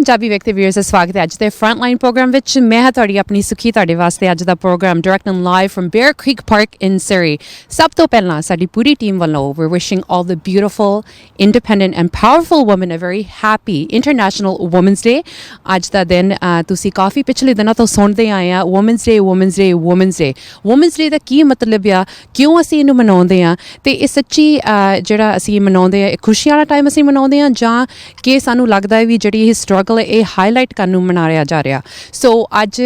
पंजाबी ਵੇਖਦੇ ਵੀਅਰਸ ਦਾ ਸਵਾਗਤ ਹੈ ਅੱਜ ਦੇ ਫਰੰਟਲਾਈਨ ਪ੍ਰੋਗਰਾਮ ਵਿੱਚ ਮੈਂ ਹਾਂ ਤੁਹਾਡੀ ਆਪਣੀ ਸੁਖੀ ਤੁਹਾਡੇ ਵਾਸਤੇ ਅੱਜ ਦਾ programme direct and live from Bear Creek Park in Surrey ਸਭ ਤੋਂ ਪਹਿਲਾਂ ਸਾਡੀ ਪੂਰੀ ਟੀਮ ਵੱਲੋਂ we're wishing all the beautiful independent and powerful women a very happy international women's day ਅੱਜ ਦਾ ਦਿਨ ਤੁਸੀਂ ਕਾਫੀ ਪਿਛਲੇ ਦਿਨਾਂ ਤੋਂ ਸੁਣਦੇ ਆਏ ਆ women's day women's day women's day women's day ਦਾ ਕੀ ਮਤਲਬ ਆ ਕਿਉਂ ਅਸੀਂ ਇਹਨੂੰ ਮਨਾਉਂਦੇ ਆ ਤੇ ਇਹ ਸੱਚੀ ਜਿਹੜਾ ਅਸੀਂ ਮਨਾਉਂਦੇ ਆ ਇਹ ਖੁਸ਼ੀ ਵਾਲਾ ਟਾਈਮ ਅਸੀਂ ਮਨਾਉਂਦੇ ਆ ਜਾਂ ਕਿ ਸਾਨੂੰ ਲੱਗਦਾ ਹੈ ਵੀ ਜਿਹੜੀ ਇਹ ਸਟਰਗਲ ਹੈ ਇਹ ਹਾਈਲਾਈਟ ਕਰਨ ਨੂੰ ਮਨਾਇਆ ਜਾ ਰਿਹਾ ਸੋ ਅੱਜ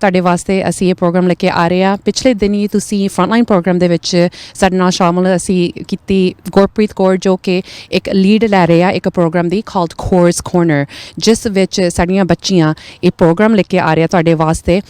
ਤੁਹਾਡੇ ਵਾਸਤੇ ਅਸੀਂ ਇਹ ਪ੍ਰੋਗਰਾਮ ਲੈ ਕੇ ਆ ਰਹੇ ਹਾਂ ਪਿਛਲੇ ਦਿਨੀ ਤੁਸੀਂ ਫਰੰਟਲਾਈਨ ਪ੍ਰੋਗਰਾਮ ਦੇ ਵਿੱਚ ਸਾਡੇ ਨਾਲ ਸ਼ਾਮਲ ਅਸੀਂ ਕੀਤੀ ਗੁਰਪ੍ਰੀਤ ਕੌਰ ਜੋ ਕਿ ਇੱਕ ਲੀਡ ਲੈ ਰਹੇ ਆ ਇੱਕ ਪ੍ਰੋਗਰਾਮ ਦੀ ਕਾਲਡ ਕੋਰਸ ਕਾਰਨਰ ਜਿਸ ਵਿੱਚ ਸਾਡੀਆਂ ਬੱਚੀਆਂ ਇਹ ਪ੍ਰੋਗਰਾਮ ਲੈ ਕੇ ਆ ਰਹੇ ਆ ਤੁਹਾਡੇ ਵਾਸਤੇ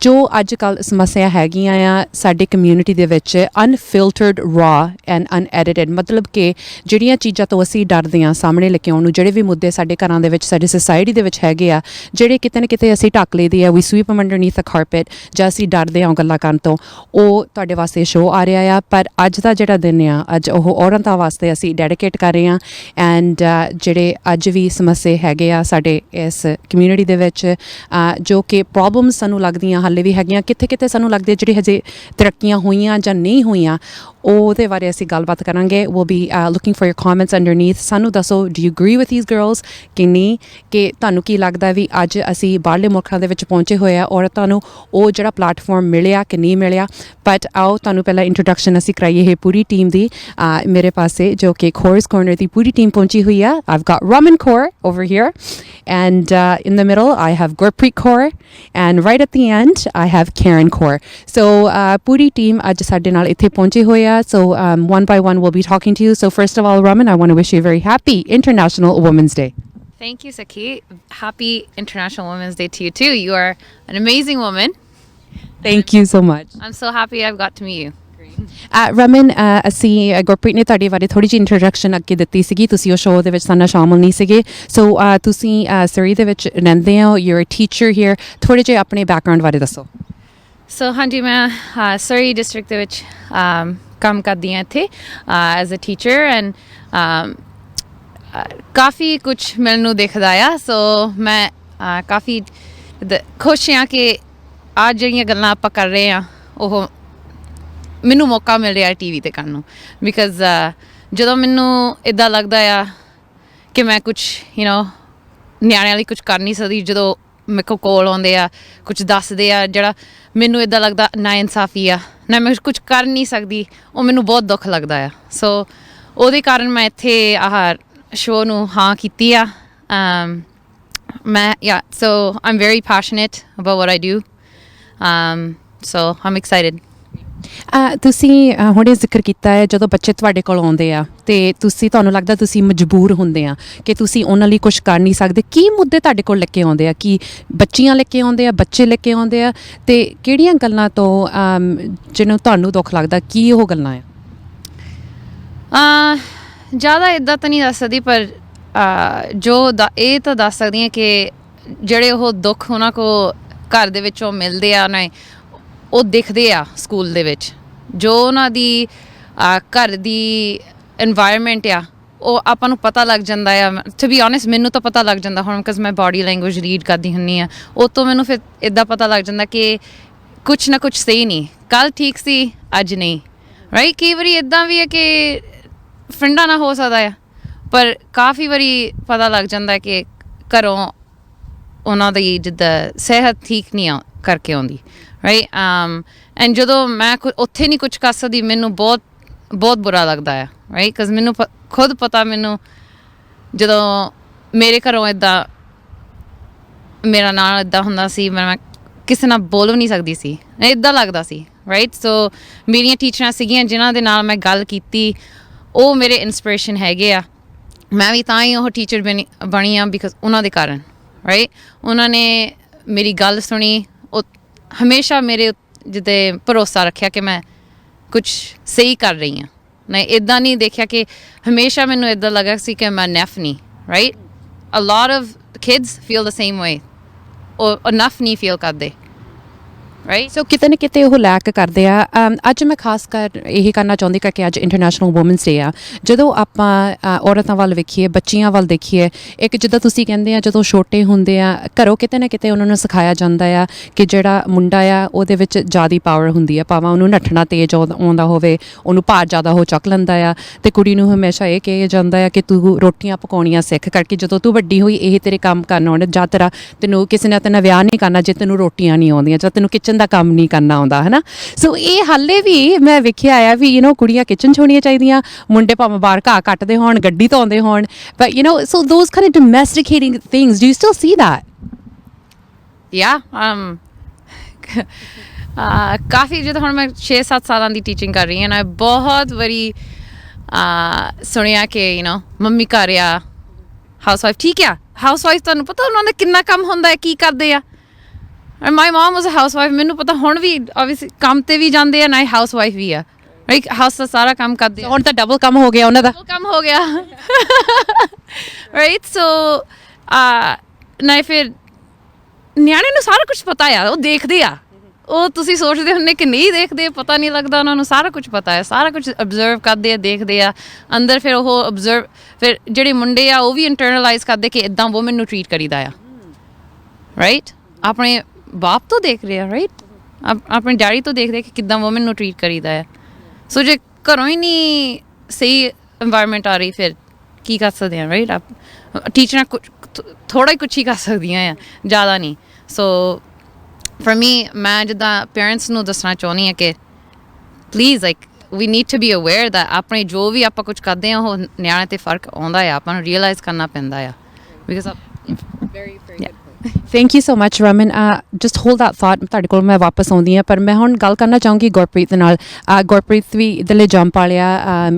ਜੋ ਅੱਜ ਕੱਲ੍ਹ ਸਮੱਸਿਆ ਹੈਗੀਆਂ ਆ ਸਾਡੀ ਕਮਿਊਨਿਟੀ ਦੇ ਵਿੱਚ ਅਨਫਿਲਟਰਡ ਰਾ ਐਂਡ ਅਨਐਡਿਟਡ ਮਤਲਬ ਕਿ ਜਿਹੜੀਆਂ ਚੀਜ਼ਾਂ ਤੋਂ ਅਸੀਂ ਡਰਦੇ ਹਾਂ ਸਾਹਮਣੇ ਲੈ ਕੇ ਆਉਣ ਨੂੰ ਜਿਹੜੇ ਵੀ ਮੁੱਦੇ ਸਾਡੇ ਘਰਾਂ ਦੇ ਵਿੱਚ ਸਾਡੀ ਸੋਸਾਇਟੀ ਦੇ ਵਿੱਚ ਹੈਗੇ ਆ ਜਿਹੜੇ ਕਿਤੇ ਨਾ ਕਿਤੇ ਅਸੀਂ ਢੱਕ ਲਈਦੇ ਆ ਵੀ ਸਵੀਪ ਅੰਡਰਨੀਥ ਦ ਕਾਰਪੇਟ ਜਾਂ ਅਸੀਂ ਡਰਦੇ ਹਾਂ ਗੱਲਾਂ ਕਰਨ ਤੋਂ ਉਹ ਤੁਹਾਡੇ ਵਾਸਤੇ ਸ਼ੋਅ ਆ ਰਿਹਾ ਆ ਪਰ ਅੱਜ ਦਾ ਜਿਹੜਾ ਦਿਨ ਆ ਅੱਜ ਉਹ ਔਰਤਾਂ ਵਾਸਤੇ ਅਸੀਂ ਡੈਡੀਕੇਟ ਕਰ ਰਹੇ ਹਾਂ ਐਂਡ ਜਿਹੜੇ ਅੱਜ ਵੀ ਸਮੱਸੇ ਹੈਗੇ ਆ ਸਾਡੇ ਇਸ ਕਮਿਊਨਿਟੀ ਦੇ ਵਿੱਚ ਜੋ ਕਿ ਪ੍ਰੋਬਲਮਸ ਸਾਨੂੰ ਲੱਗਦੀਆਂ ਹਾਲੇ ਵੀ ਹੈਗੀਆਂ ਕਿੱਥੇ ਕਿਤੇ ਸਾਨੂੰ ਲੱਗਦੀ ਜਿਹੜੀ ਹਜੇ ਤਰੱਕੀਆਂ ਹੋਈਆਂ ਜਾਂ ਨਹੀਂ ਹੋਈਆਂ ਉਹਦੇ ਬਾਰੇ ਅਸੀਂ ਗੱਲਬਾਤ ਕਰਾਂਗੇ we'll be looking for your comments underneath ਸਾਨੂੰ ਦੱਸੋ do you agree with these girls ਕਿ ਨਹੀਂ ਕਿ ਤੁਹਾਨੂੰ ਕੀ ਲੱਗਦਾ ਵੀ ਅੱਜ ਅਸੀਂ ਬਾਹਰਲੇ ਮੁਲਕਾਂ ਦੇ ਵਿੱਚ ਪਹੁੰਚੇ ਹੋਏ ਆ ਔਰਤਾਂ ਨੂੰ ਉਹ ਜਿਹੜਾ ਪਲੇਟਫਾਰਮ ਮਿਲਿਆ ਕਿ ਨਹੀਂ ਮਿਲਿਆ ਬਟ ਆਓ ਤੁਹਾਨੂੰ ਪਹਿਲਾਂ ਇੰਟਰੋਡਕਸ਼ਨ ਅਸੀਂ ਕਰਾਈਏ ਇਹ ਪੂਰੀ ਟੀਮ ਦੀ ਮੇਰੇ ਪਾਸੇ ਜੋ ਕਿ ਕੋਰਸ ਕਾਰਨਰ ਦੀ ਪੂਰੀ ਟੀਮ ਪਹੁੰਚੀ ਹੋਈ ਆ I've got Raman Kaur over here and in the middle I have Gurpreet Kaur and right at the end I have Karen Kaur so Puri team ਅੱਜ ਸਾਡੇ ਨਾਲ ਇੱਥੇ ਪਹੁੰਚੇ ਹੋਏ ਆ so one by one we'll be talking to you so first of all Raman I want to wish you a very happy International Women's Day. Thank you, Sakhi. Happy International Women's Day to you too. You are an amazing woman. Thank you so much. I'm so happy I've got to meet you. Raman ਅਸੀਂ ਗੁਰਪ੍ਰੀਤ ਨੇ ਤੁਹਾਡੇ ਬਾਰੇ ਥੋੜ੍ਹੀ ਜਿਹੀ introduction ਅੱਗੇ ਦਿੱਤੀ ਸੀਗੀ ਤੁਸੀਂ ਉਹ ਸ਼ੋਅ ਦੇ ਵਿੱਚ ਸਾਡੇ ਨਾਲ ਸ਼ਾਮਲ ਨਹੀਂ ਸੀਗੇ ਸੋ ਤੁਸੀਂ ਸਰੀ ਦੇ ਵਿੱਚ ਰਹਿੰਦੇ ਹੋ ਯੂ ਆਰ ਟੀਚਰ ਹੀਅਰ ਥੋੜ੍ਹੇ ਜਿਹੇ ਆਪਣੇ ਬੈਕਗਰਾਊਂਡ ਬਾਰੇ ਦੱਸੋ So ਹਾਂਜੀ ਮੈਂ Surrey district ਦੇ ਵਿੱਚ ਕੰਮ ਕਰਦੀ ਹਾਂ ਇੱਥੇ ਐਜ਼ ਅ ਟੀਚਰ ਐਂਡ ਕਾਫੀ ਕੁਛ ਮੈਨੂੰ ਦਿਖਦਾ ਆ ਸੋ ਮੈਂ ਕਾਫੀ ਖੁਸ਼ ਹਾਂ ਕਿ ਅੱਜ ਜਿਹੜੀਆਂ ਗੱਲਾਂ ਆਪਾਂ ਕਰ ਰਹੇ ਹਾਂ ਉਹ ਮੈਨੂੰ ਮੌਕਾ ਮਿਲ ਰਿਹਾ ਟੀ ਵੀ 'ਤੇ ਕਰਨ ਨੂੰ ਬਿਕਾਜ਼ ਜਦੋਂ ਮੈਨੂੰ ਇੱਦਾਂ ਲੱਗਦਾ ਆ ਕਿ ਮੈਂ ਕੁਛ ਨਿਆਣਿਆਂ ਲਈ ਕੁਛ ਕਰ ਨਹੀਂ ਸਕਦੀ ਜਦੋਂ ਮੇਰੇ ਕੋਲ ਆਉਂਦੇ ਆ ਕੁਛ ਦੱਸਦੇ ਆ ਜਿਹੜਾ ਮੈਨੂੰ ਇੱਦਾਂ ਲੱਗਦਾ ਨਾ ਇਨਸਾਫੀ ਆ ਨਾ ਮੈਂ ਕੁਛ ਕਰ ਨਹੀਂ ਸਕਦੀ ਉਹ ਮੈਨੂੰ ਬਹੁਤ ਦੁੱਖ ਲੱਗਦਾ ਆ ਸੋ ਉਹਦੇ ਕਾਰਨ ਮੈਂ ਇੱਥੇ ਆਹ ਸ਼ੋਅ ਨੂੰ ਹਾਂ ਕੀਤੀ ਆ ਮੈਂ so I'm very passionate about what I do so I'm excited. ਤੁਸੀਂ ਹੁਣੇ ਜ਼ਿਕਰ ਕੀਤਾ ਹੈ ਜਦੋਂ ਬੱਚੇ ਤੁਹਾਡੇ ਕੋਲ ਆਉਂਦੇ ਆ ਅਤੇ ਤੁਹਾਨੂੰ ਲੱਗਦਾ ਤੁਸੀਂ ਮਜਬੂਰ ਹੁੰਦੇ ਆ ਕਿ ਤੁਸੀਂ ਉਹਨਾਂ ਲਈ ਕੁਛ ਕਰ ਨਹੀਂ ਸਕਦੇ ਕੀ ਮੁੱਦੇ ਤੁਹਾਡੇ ਕੋਲ ਲੈ ਕੇ ਆਉਂਦੇ ਆ ਕਿ ਬੱਚੀਆਂ ਲੈ ਕੇ ਆਉਂਦੇ ਆ ਬੱਚੇ ਲੈ ਕੇ ਆਉਂਦੇ ਆ ਅਤੇ ਕਿਹੜੀਆਂ ਗੱਲਾਂ ਤੋਂ ਜਿਹਨੂੰ ਤੁਹਾਨੂੰ ਦੁੱਖ ਲੱਗਦਾ ਕੀ ਉਹ ਗੱਲਾਂ ਆ ਜ਼ਿਆਦਾ ਇੱਦਾਂ ਤਾਂ ਨਹੀਂ ਦੱਸ ਸਕਦੀ ਪਰ ਇਹ ਤਾਂ ਦੱਸ ਸਕਦੀ ਹਾਂ ਕਿ ਜਿਹੜੇ ਉਹ ਦੁੱਖ ਉਹਨਾਂ ਕੋਲ ਘਰ ਦੇ ਵਿੱਚੋਂ ਮਿਲਦੇ ਆ ਨਾ ਉਹ ਦਿਖਦੇ ਆ ਸਕੂਲ ਦੇ ਵਿੱਚ ਜੋ ਉਹਨਾਂ ਦੀ ਘਰ ਦੀ ਇਨਵਾਇਰਮੈਂਟ ਆ ਉਹ ਆਪਾਂ ਨੂੰ ਪਤਾ ਲੱਗ ਜਾਂਦਾ ਆ ਟੂ ਬੀ ਓਨੈਸਟ ਮੈਨੂੰ ਤਾਂ ਪਤਾ ਲੱਗ ਜਾਂਦਾ ਹੁਣ ਬਿਕਾਜ਼ ਮੈਂ ਬਾਡੀ ਲੈਂਗੁਏਜ ਰੀਡ ਕਰਦੀ ਹੁੰਦੀ ਹਾਂ ਉਹ ਤੋਂ ਮੈਨੂੰ ਫਿਰ ਇੱਦਾਂ ਪਤਾ ਲੱਗ ਜਾਂਦਾ ਕਿ ਕੁਛ ਨਾ ਕੁਛ ਸਹੀ ਨਹੀਂ ਕੱਲ੍ਹ ਠੀਕ ਸੀ ਅੱਜ ਨਹੀਂ ਰਾਈਟ ਕਈ ਵਾਰੀ ਇੱਦਾਂ ਵੀ ਹੈ ਕਿ ਫਰੈਂਡਾਂ ਨਾਲ ਹੋ ਸਕਦਾ ਆ ਪਰ ਕਾਫੀ ਵਾਰੀ ਪਤਾ ਲੱਗ ਜਾਂਦਾ ਕਿ ਘਰੋਂ ਉਹਨਾਂ ਦੀ ਜਿੱਦਾਂ ਸਿਹਤ ਠੀਕ ਨਹੀਂ ਕਰਕੇ ਆਉਂਦੀ ਰਾਈਟ ਐਂਡ ਜਦੋਂ ਮੈਂ ਉੱਥੇ ਨਹੀਂ ਕੁਛ ਕਰ ਸਕਦੀ ਮੈਨੂੰ ਬਹੁਤ ਬਹੁਤ ਬੁਰਾ ਲੱਗਦਾ ਆ ਰਾਈਟ ਬਿਕਾਜ਼ ਮੈਨੂੰ ਖੁਦ ਪਤਾ ਮੈਨੂੰ ਜਦੋਂ ਮੇਰੇ ਘਰੋਂ ਇੱਦਾਂ ਮੇਰਾ ਨਾਲ ਇੱਦਾਂ ਹੁੰਦਾ ਸੀ ਮੈਂ ਕਿਸੇ ਨਾਲ ਬੋਲ ਵੀ ਨਹੀਂ ਸਕਦੀ ਸੀ ਇੱਦਾਂ ਲੱਗਦਾ ਸੀ ਰਾਈਟ ਸੋ ਮੇਰੀਆਂ ਟੀਚਰਾਂ ਸੀਗੀਆਂ ਜਿਨ੍ਹਾਂ ਦੇ ਨਾਲ ਮੈਂ ਗੱਲ ਕੀਤੀ ਉਹ ਮੇਰੇ ਇੰਸਪੀਰੇਸ਼ਨ ਹੈਗੇ ਆ ਮੈਂ ਵੀ ਤਾਂ ਹੀ ਉਹ ਟੀਚਰ ਬਣੀ ਆ ਬਿਕਾਜ਼ ਉਹਨਾਂ ਦੇ ਕਾਰਨ ਰਾਈਟ ਉਹਨਾਂ ਨੇ ਮੇਰੀ ਗੱਲ ਸੁਣੀ ਉਹ ਹਮੇਸ਼ਾ ਮੇਰੇ ਜਿੱਤੇ ਭਰੋਸਾ ਰੱਖਿਆ ਕਿ ਮੈਂ ਕੁਛ ਸਹੀ ਕਰ ਰਹੀ ਹਾਂ ਮੈਂ ਇੱਦਾਂ ਨਹੀਂ ਦੇਖਿਆ ਕਿ ਹਮੇਸ਼ਾ ਮੈਨੂੰ ਇੱਦਾਂ ਲੱਗਾ ਸੀ ਕਿ ਮੈਂ ਨੈਫ ਨਹੀਂ right a lot of kids feel the same way ਉਹ ਨਫ ਨਹੀਂ ਫੀਲ ਕਰਦੇ ਰਾਈਟ ਸੋ ਕਿਤੇ ਨਾ ਕਿਤੇ ਉਹ ਲੈਕ ਕਰਦੇ ਆ ਅੱਜ ਮੈਂ ਖਾਸ ਕਰ ਇਹੀ ਕਰਨਾ ਚਾਹੁੰਦੀ ਕਿ ਅੱਜ ਇੰਟਰਨੈਸ਼ਨਲ ਵੂਮਨਸ ਡੇ ਆ ਜਦੋਂ ਆਪਾਂ ਔਰਤਾਂ ਵੱਲ ਵੇਖੀਏ ਬੱਚੀਆਂ ਵੱਲ ਦੇਖੀਏ ਇੱਕ ਜਿੱਦਾਂ ਤੁਸੀਂ ਕਹਿੰਦੇ ਆ ਜਦੋਂ ਛੋਟੇ ਹੁੰਦੇ ਆ ਘਰੋਂ ਕਿਤੇ ਨਾ ਕਿਤੇ ਉਹਨਾਂ ਨੂੰ ਸਿਖਾਇਆ ਜਾਂਦਾ ਆ ਕਿ ਜਿਹੜਾ ਮੁੰਡਾ ਆ ਉਹਦੇ ਵਿੱਚ ਜ਼ਿਆਦਾ ਪਾਵਰ ਹੁੰਦੀ ਆ ਭਾਵੇਂ ਉਹਨੂੰ ਨੱਠਣਾ ਤੇਜ਼ ਆਉਂਦਾ ਹੋਵੇ ਉਹਨੂੰ ਭਾਰ ਜ਼ਿਆਦਾ ਹੋ ਚੱਕ ਲੈਂਦਾ ਆ ਤੇ ਕੁੜੀ ਨੂੰ ਹਮੇਸ਼ਾ ਇਹ ਕਿਹਾ ਜਾਂਦਾ ਆ ਕਿ ਤੂੰ ਰੋਟੀਆਂ ਪਕਾਉਣੀਆਂ ਸਿੱਖ ਕਰਕੇ ਜਦੋਂ ਤੂੰ ਵੱਡੀ ਹੋਈ ਇਹ ਤੇਰੇ ਕੰਮ ਕਰਨਾ ਆਉਣਾ ਜਾਂ ਤੇਰਾ ਤੈਨੂੰ ਕਿਸੇ ਨੇ ਤੈਨੂੰ ਵਿਆਹ ਨਹੀਂ ਕਰਨਾ ਜੇ ਤੈਨੂੰ ਰੋਟੀਆਂ ਨਹੀਂ ਆਉਂਦੀਆਂ ਜਾਂ ਤੈਨੂੰ ਕਿਚਨ ਦਾ ਕੰਮ ਨਹੀਂ ਕਰਨਾ ਆਉਂਦਾ ਹੈ ਨਾ ਸੋ ਇਹ ਹਾਲੇ ਵੀ ਮੈਂ ਵੇਖਿਆ ਆ ਵੀ ਕੁੜੀਆਂ ਕਿਚਨ 'ਚ ਹੋਣੀਆਂ ਚਾਹੀਦੀਆਂ ਮੁੰਡੇ ਭਾਵੇਂ ਬਾਹਰ ਘਾਹ ਕੱਟਦੇ ਹੋਣ ਗੱਡੀ ਧੋਂਦੇ ਹੋਣ but so those kind of domesticating things do you still see that ਕਾਫੀ ਜਦੋਂ ਹੁਣ ਮੈਂ 6-7 ਸਾਲਾਂ ਦੀ ਟੀਚਿੰਗ ਕਰ ਰਹੀ ਹਾਂ ਨਾ ਬਹੁਤ ਵਾਰੀ ਸੁਣਿਆ ਕਿ ਮੰਮੀ ਘਰ ਆ ਹਾਊਸ ਵਾਈਫ ਠੀਕ ਆ ਹਾਊਸ ਵਾਈਫ ਤੁਹਾਨੂੰ ਪਤਾ ਉਹਨਾਂ ਦਾ ਕਿੰਨਾ ਕੰਮ ਹੁੰਦਾ ਹੈ ਕੀ ਕਰਦੇ ਆ and my mum was a housewife ਮੈਨੂੰ ਪਤਾ ਹੁਣ ਵੀ ਆਬਵੀਅਸਲੀ ਕੰਮ ਤੇ ਵੀ ਜਾਂਦੇ ਆ ਨਾ ਹਾਊਸ ਵਾਈਫ ਵੀ ਆ ਰਾਈਟ ਹਾਊਸ ਦਾ ਸਾਰਾ ਕੰਮ ਕਰਦੇ ਹੁਣ ਤਾਂ ਡਬਲ ਕੰਮ ਹੋ ਗਿਆ ਉਹਨਾਂ ਦਾ ਕੰਮ ਹੋ ਗਿਆ ਰਾਈਟ ਸੋ ਨਾ ਫਿਰ ਨਿਆਣੇ ਨੂੰ ਸਾਰਾ ਕੁਝ ਪਤਾ ਆ ਉਹ ਦੇਖਦੇ ਆ ਉਹ ਤੁਸੀਂ ਸੋਚਦੇ ਹੁੰਦੇ ਕਿ ਨਹੀਂ ਦੇਖਦੇ ਪਤਾ ਨਹੀਂ ਲੱਗਦਾ ਉਹਨਾਂ ਨੂੰ ਸਾਰਾ ਕੁਝ ਪਤਾ ਹੈ ਸਾਰਾ ਕੁਝ ਅਬਜ਼ਰਵ ਕਰਦੇ ਆ ਦੇਖਦੇ ਆ ਅੰਦਰ ਫਿਰ ਉਹ ਅਬਜ਼ਰਵ ਫਿਰ ਜਿਹੜੇ ਮੁੰਡੇ ਆ ਉਹ ਵੀ ਇੰਟਰਨਲਾਈਜ਼ ਕਰਦੇ ਕਿ ਇਦਾਂ ਵੂਮਨ ਨੂੰ ਟਰੀਟ ਕਰੀਦਾ ਆ ਰਾਈਟ ਆਪਣੇ ਬਾਪ ਤੋਂ ਦੇਖ ਰਹੇ ਆ ਰਾਈਟ ਆਪਣੇ ਡੈਡੀ ਤੋਂ ਦੇਖਦੇ ਕਿ ਕਿੱਦਾਂ ਵੂਮਨ ਨੂੰ ਟਰੀਟ ਕਰੀਦਾ ਆ ਸੋ ਜੇ ਘਰੋਂ ਹੀ ਨਹੀਂ ਸਹੀ ਇਨਵਾਇਰਨਮੈਂਟ ਆ ਰਹੀ ਫਿਰ ਕੀ ਕਰ ਸਕਦੇ ਆ ਰਾਈਟ ਟੀਚਰਾਂ ਥੋੜ੍ਹਾ ਹੀ ਕੁਛ ਹੀ ਕਰ ਸਕਦੀਆਂ ਆ ਜ਼ਿਆਦਾ ਨਹੀਂ ਸੋ ਫॉर मी ਮੈਂ ਜਿੱਦਾਂ ਪੇਰੈਂਟਸ ਨੂੰ ਦੱਸਣਾ ਚਾਹੁੰਦੀ ਹਾਂ ਕਿ please like we need to be aware that ਆਪਣੇ ਜੋ ਵੀ ਆਪਾਂ ਕੁਝ ਕਰਦੇ ਹਾਂ ਉਹ ਨਿਆਣੇ 'ਤੇ ਫਰਕ ਆਉਂਦਾ ਆ ਆਪਾਂ ਨੂੰ ਰੀਅਲਾਈਜ਼ ਕਰਨਾ ਪੈਂਦਾ ਆ because thank you so much Raman just hold that thought ਤੁਹਾਡੇ ਕੋਲ ਮੈਂ ਵਾਪਸ ਆਉਂਦੀ ਹਾਂ ਪਰ ਮੈਂ ਹੁਣ ਗੱਲ ਕਰਨਾ ਚਾਹੂੰਗੀ ਗੁਰਪ੍ਰੀਤ ਦੇ ਨਾਲ ਗੁਰਪ੍ਰੀਤ ਵੀ ਇੱਧਰਲੇ ਜੰਪ ਵਾਲਿਆ